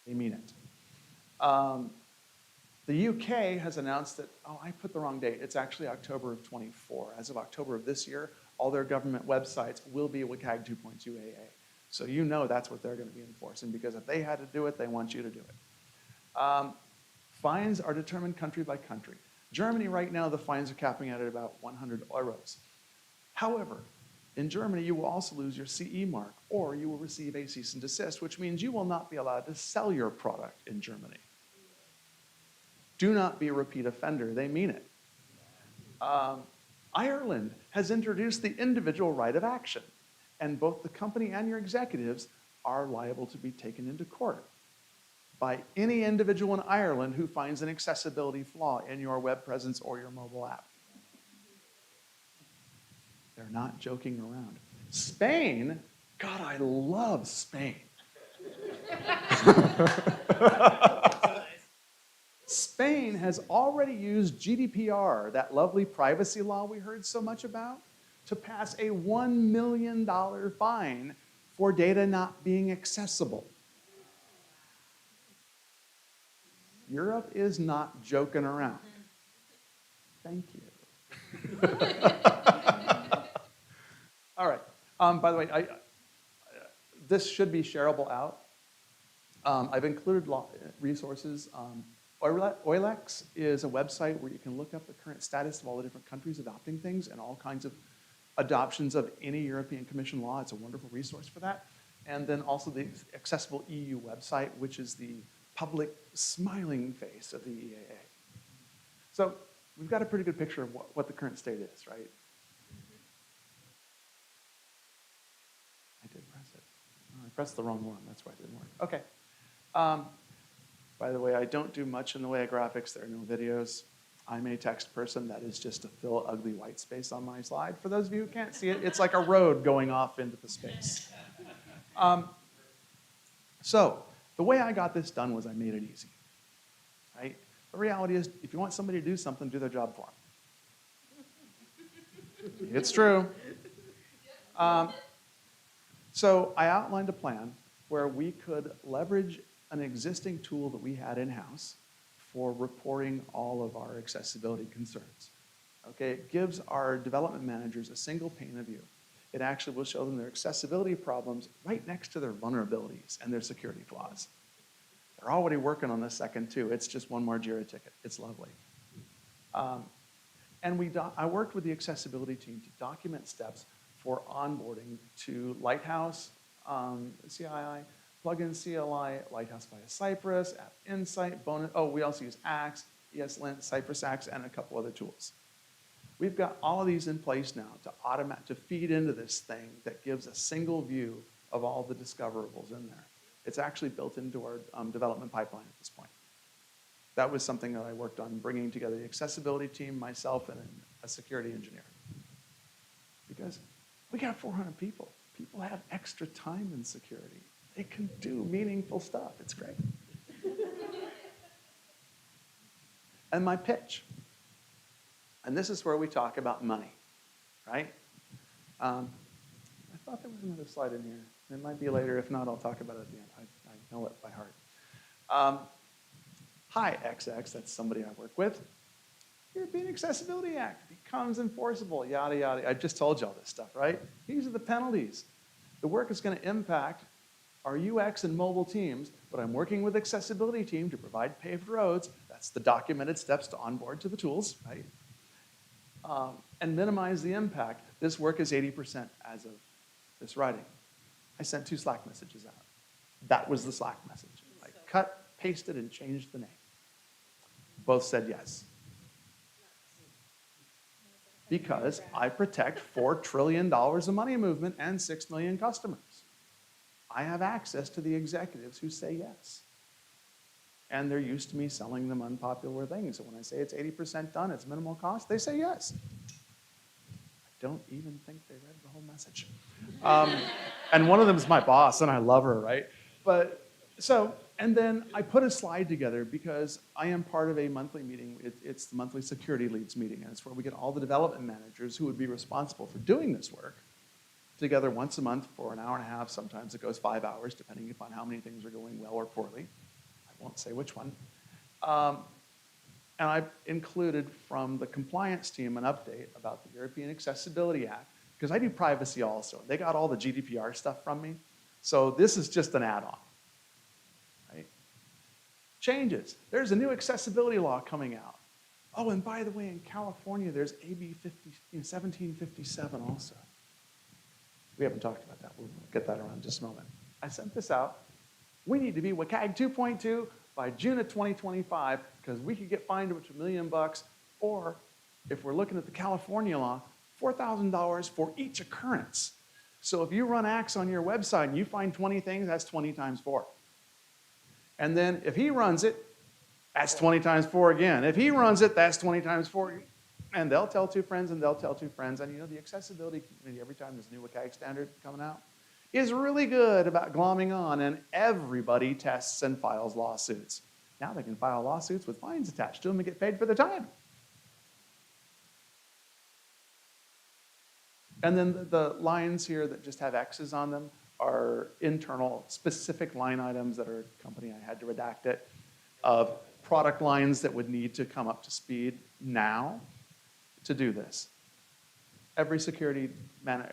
They mean it. The UK has announced that, oh, I put the wrong date. It's actually October of 24. As of October of this year, all their government websites will be WCAG 2.2 AA. So you know that's what they're going to be enforcing, because if they had to do it, they want you to do it. Fines are determined country by country. Germany right now, the fines are capping at about 100 euros. However, in Germany, you will also lose your CE mark, or you will receive a cease and desist, which means you will not be allowed to sell your product in Germany. Do not be a repeat offender. They mean it. Ireland has introduced the individual right of action, and both the company and your executives are liable to be taken into court by any individual in Ireland who finds an accessibility flaw in your web presence or your mobile app. They're not joking around. Spain, God, I love Spain. Spain has already used GDPR, that lovely privacy law we heard so much about, to pass a $1 million fine for data not being accessible. Europe is not joking around. Thank you. All right. By the way, this should be shareable out. I've included resources. Eulex is a website where you can look up the current status of all the different countries adopting things and all kinds of adoptions of any European Commission law. It's a wonderful resource for that. And then also the Accessible EU website, which is the public smiling face of the EAA. So we've got a pretty good picture of what the current state is, right? I did press it. Oh, I pressed the wrong one. That's why it didn't work. Okay. By the way, I don't do much in the way of graphics. There are no videos. I'm a text person. That is just to fill ugly white space on my slide. For those of you who can't see it, it's like a road going off into the space. So the way I got this done was I made it easy. Right? The reality is, if you want somebody to do something, do their job for them. It's true. So I outlined a plan where we could leverage an existing tool that we had in-house for reporting all of our accessibility concerns. Okay, it gives our development managers a single pane of view. It actually will show them their accessibility problems right next to their vulnerabilities and their security flaws. They're already working on the second too. It's just one more JIRA ticket. It's lovely. And I worked with the accessibility team to document steps for onboarding to Lighthouse, CII, Plugin CLI, Lighthouse via Cypress, App Insight, Bonus. Oh, we also use Axe, ESLint, Cypress Axe, and a couple other tools. We've got all of these in place now to feed into this thing that gives a single view of all the discoverables in there. It's actually built into our development pipeline at this point. That was something that I worked on, bringing together the accessibility team, myself, and a security engineer. Because we got 400 people. People have extra time in security. They can do meaningful stuff. It's great. And my pitch. And this is where we talk about money, right? I thought there was another slide in here. It might be later. If not, I'll talk about it at the end. I know it by heart. Hi, XX. That's somebody I work with. European Accessibility Act becomes enforceable, yada, yada. I just told you all this stuff, right? These are the penalties. The work is going to impact our UX and mobile teams, but I'm working with the accessibility team to provide paved roads. That's the documented steps to onboard to the tools, right? And minimize the impact. This work is 80% as of this writing. I sent 2 Slack messages out. That was the Slack message. I cut, pasted, and changed the name. Both said yes. Because I protect $4 trillion of money movement and 6 million customers. I have access to the executives who say yes. And they're used to me selling them unpopular things. So when I say it's 80% done, it's minimal cost, they say yes. I don't even think they read the whole message. And one of them is my boss, and I love her, right? But so, And then I put a slide together because I am part of a monthly meeting. It's the monthly security leads meeting, and it's where we get all the development managers who would be responsible for doing this work together once a month for an hour and a half. Sometimes it goes 5 hours, depending upon how many things are going well or poorly. I won't say which one. And I included from the compliance team an update about the European Accessibility Act, because I do privacy also. They got all the GDPR stuff from me. So this is just an add-on. Right? Changes. There's a new accessibility law coming out. Oh, and by the way, in California, there's AB 1757 also. We haven't talked about that. We'll get that around in just a moment. I sent this out. We need to be WCAG 2.2 by June of 2025 because we could get fined up to $1 million, or if we're looking at the California law, $4,000 for each occurrence. So if you run Axe on your website and you find 20 things, that's 20 times 4. And then if he runs it, that's 20 times 4 again. If he runs it, that's 20 times 4. And they'll tell 2 friends, and they'll tell 2 friends. And you know, the accessibility community, every time there's a new WCAG standard coming out, is really good about glomming on, and everybody tests and files lawsuits. Now they can file lawsuits with fines attached to them and get paid for their time. And then the lines here that just have X's on them are internal specific line items that are a company, I had to redact it, of product lines that would need to come up to speed now to do this. Every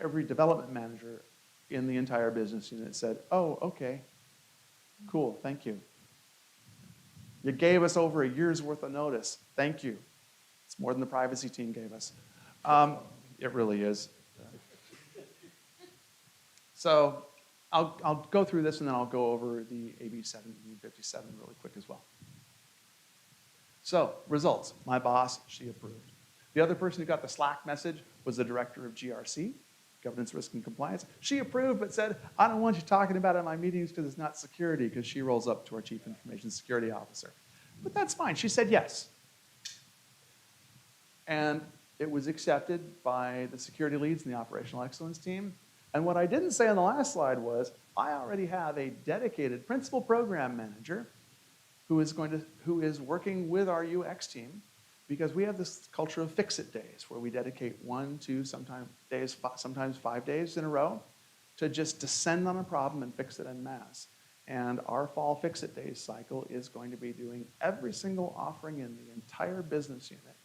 every development manager in the entire business unit said, oh, okay, cool, thank you. You gave us over a year's worth of notice. Thank you. It's more than the privacy team gave us. It really is. So I'll go through this, and then I'll go over the AB 1757 really quick as well. So results. My boss, she approved. The other person who got the Slack message was the director of GRC, Governance, Risk, and Compliance. She approved, but said, I don't want you talking about it in my meetings because it's not security, because she rolls up to our Chief Information Security Officer. But that's fine. She said yes. And it was accepted by the security leads and the operational excellence team. And what I didn't say on the last slide was, I already have a dedicated principal program manager who is working with our UX team, because we have this culture of fix-it days where we dedicate 1, 2, sometimes 5 days in a row to just descend on a problem and fix it en masse. And our fall fix-it days cycle is going to be doing every single offering in the entire business unit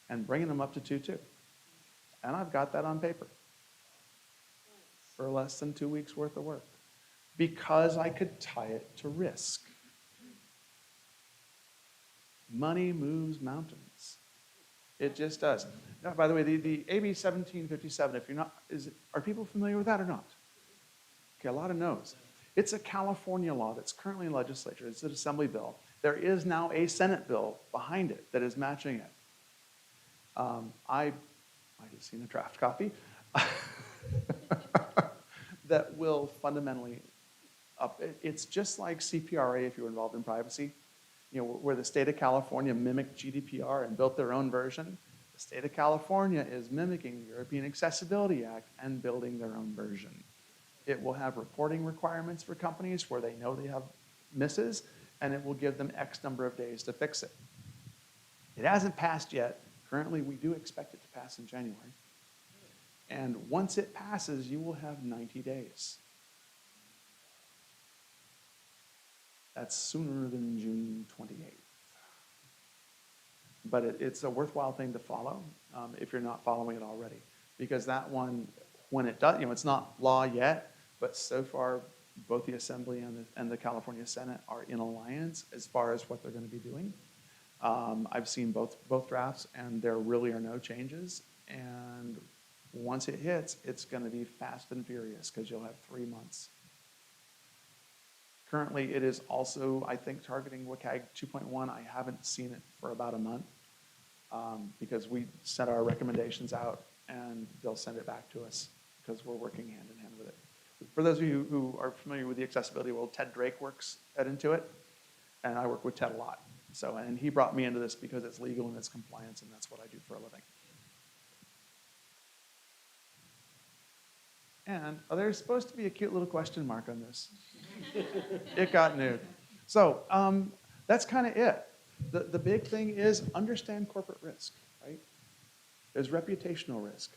and bringing them up to 2.2. And I've got that on paper for less than 2 weeks worth of work because I could tie it to risk. Money moves mountains. It just does. Now, by the way, the AB 1757, if you're not, are people familiar with that or not? Okay, a lot of no's. It's a California law that's currently in legislature. It's an assembly bill. There is now a Senate bill behind it that is matching it. I just seen a draft copy that will fundamentally up. It's just like CPRA if you're involved in privacy. You know, where the state of California mimicked GDPR and built their own version, the state of California is mimicking the European Accessibility Act and building their own version. It will have reporting requirements for companies where they know they have misses, and it will give them X number of days to fix it. It hasn't passed yet. Currently, we do expect it to pass in January. And once it passes, you will have 90 days. That's sooner than June 28th. But it's a worthwhile thing to follow if you're not following it already. Because that one, when it does, it's not law yet, but so far both the Assembly and the California Senate are in alliance as far as what they're going to be doing. I've seen both drafts, and there really are no changes. And once it hits, it's going to be fast and furious because you'll have 3 months. Currently, it is also, I think, targeting WCAG 2.1. I haven't seen it for about a month because we sent our recommendations out, and they'll send it back to us because we're working hand in hand with it. For those of you who are familiar with the accessibility world, Ted Drake works at Intuit, and I work with Ted a lot. And he brought me into this because it's legal and it's compliance, and that's what I do for a living. And there's supposed to be a cute little question mark on this. It got nude. So that's kind of it. The big thing is understand corporate risk, right? There's reputational risk.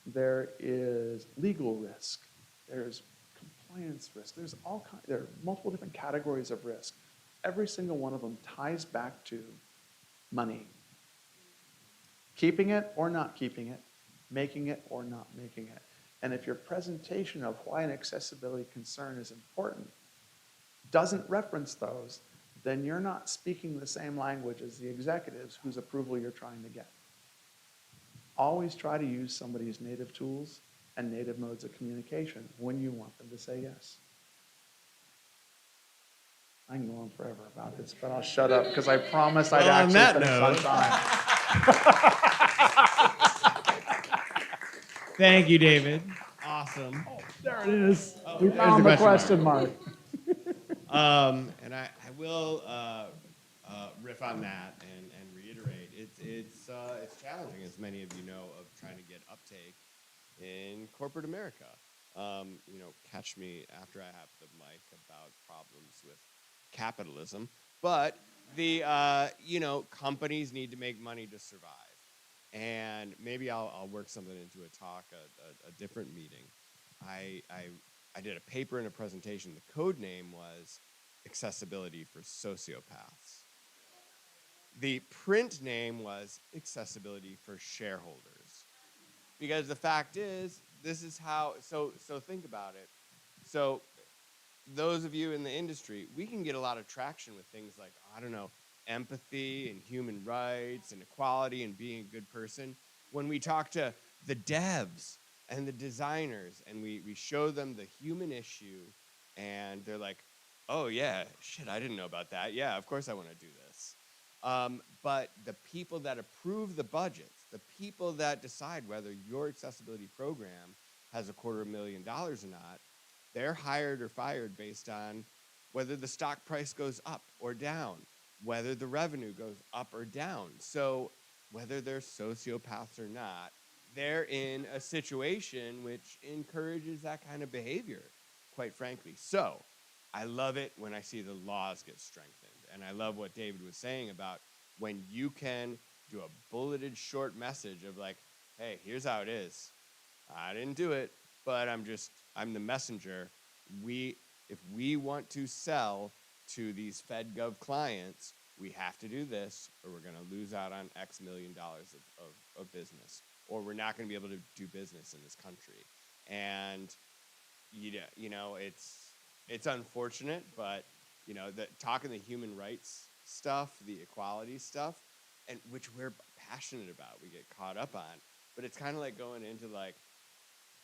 There is legal risk. There's compliance risk. There are multiple different categories of risk. Every single one of them ties back to money. Keeping it or not keeping it, making it or not making it. And if your presentation of why an accessibility concern is important doesn't reference those, then you're not speaking the same language as the executives whose approval you're trying to get. Always try to use somebody's native tools and native modes of communication when you want them to say yes. I can go on forever about this, but I'll shut up because I promised I'd actually finish on time. Thank you, David. Awesome. There it is. Oh, We there's found the the question mark. And I will riff on that and reiterate. It's challenging, as many of you know, of trying to get uptake in corporate America. Catch me after I have the mic about problems with capitalism. But the companies need to make money to survive. And maybe I'll work something into a talk, a different meeting. I did a paper and a presentation. The code name was Accessibility for Sociopaths. The print name was Accessibility for Shareholders. Because the fact is, this is how, so think about it. So those of you in the industry, we can get a lot of traction with things like, I don't know, empathy and human rights and equality and being a good person. When we talk to the devs and the designers and we show them the human issue and they're like, oh yeah, shit, I didn't know about that. Yeah, of course I want to do this. But the people that approve the budgets, the people that decide whether your accessibility program has $250,000 or not, they're hired or fired based on whether the stock price goes up or down, whether the revenue goes up or down. So whether they're sociopaths or not, they're in a situation which encourages that kind of behavior, quite frankly. So I love it when I see the laws get strengthened. And I love what David was saying about when you can do a bulleted short message of like, hey, here's how it is. I didn't do it, but I'm the messenger. If we want to sell to these FedGov clients, we have to do this, or we're going to lose out on X million dollars of business, or we're not going to be able to do business in this country. And it's unfortunate, but talking the human rights stuff, the equality stuff, and which we're passionate about, we get caught up on. But it's kind of like going into like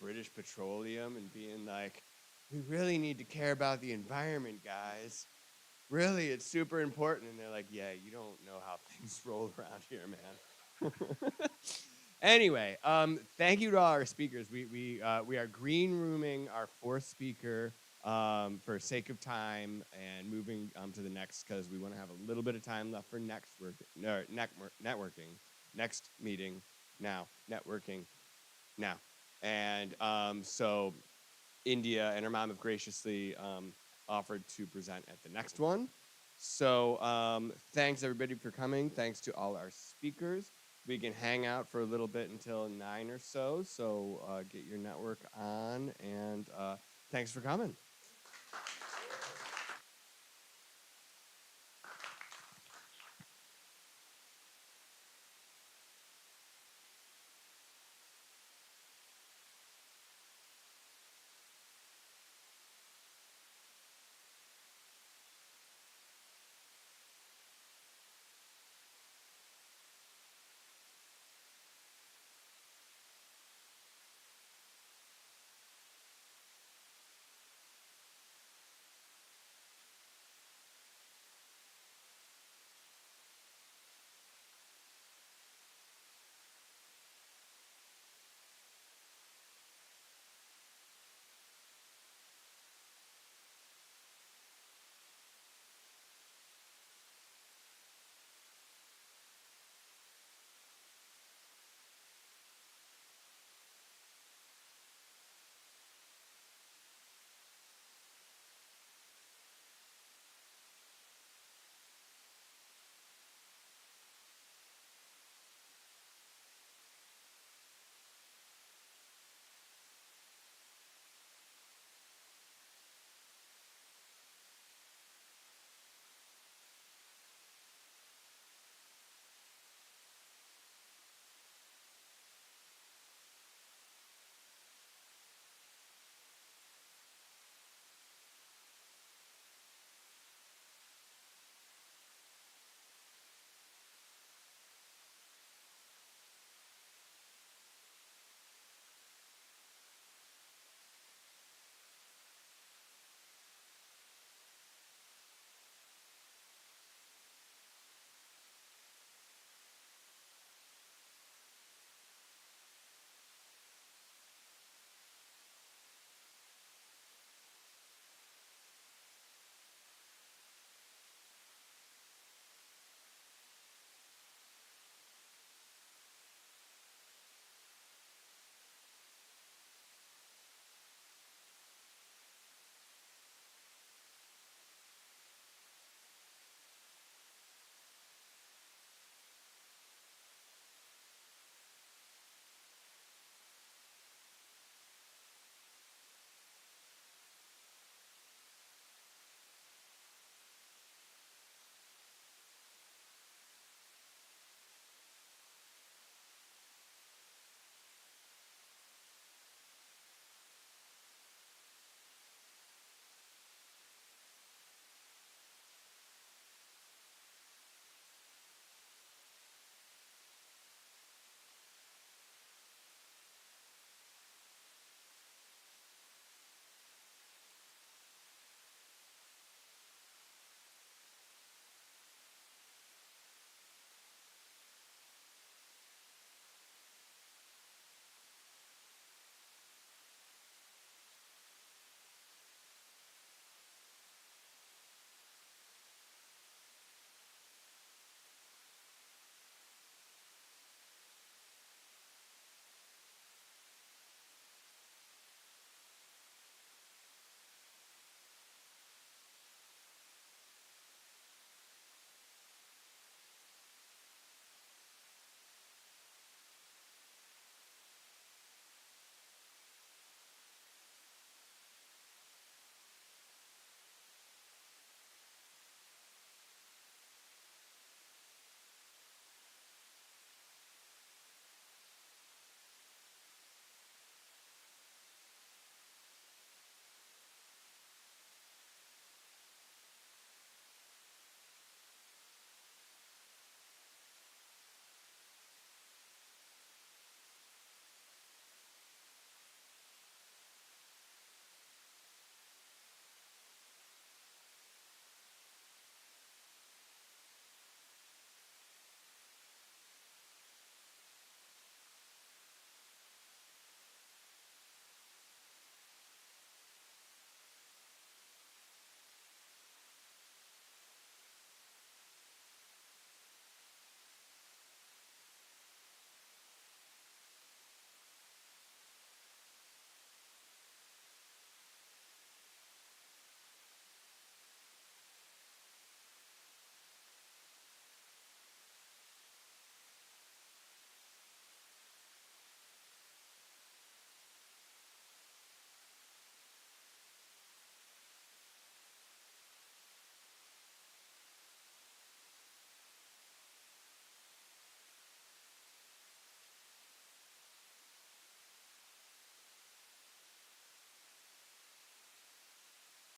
British Petroleum and being like, we really need to care about the environment, guys. Really, it's super important. And they're like, yeah, you don't know how things roll around here, man. Anyway, thank you to all our speakers. We are green rooming our fourth speaker for sake of time and moving to the next because we want to have a little bit of time left for networking. Next meeting now, networking now. And so India and her mom have graciously offered to present at the next one. So thanks everybody for coming. Thanks to all our speakers. We can hang out for a little bit until 9 or so. So get your network on and thanks for coming.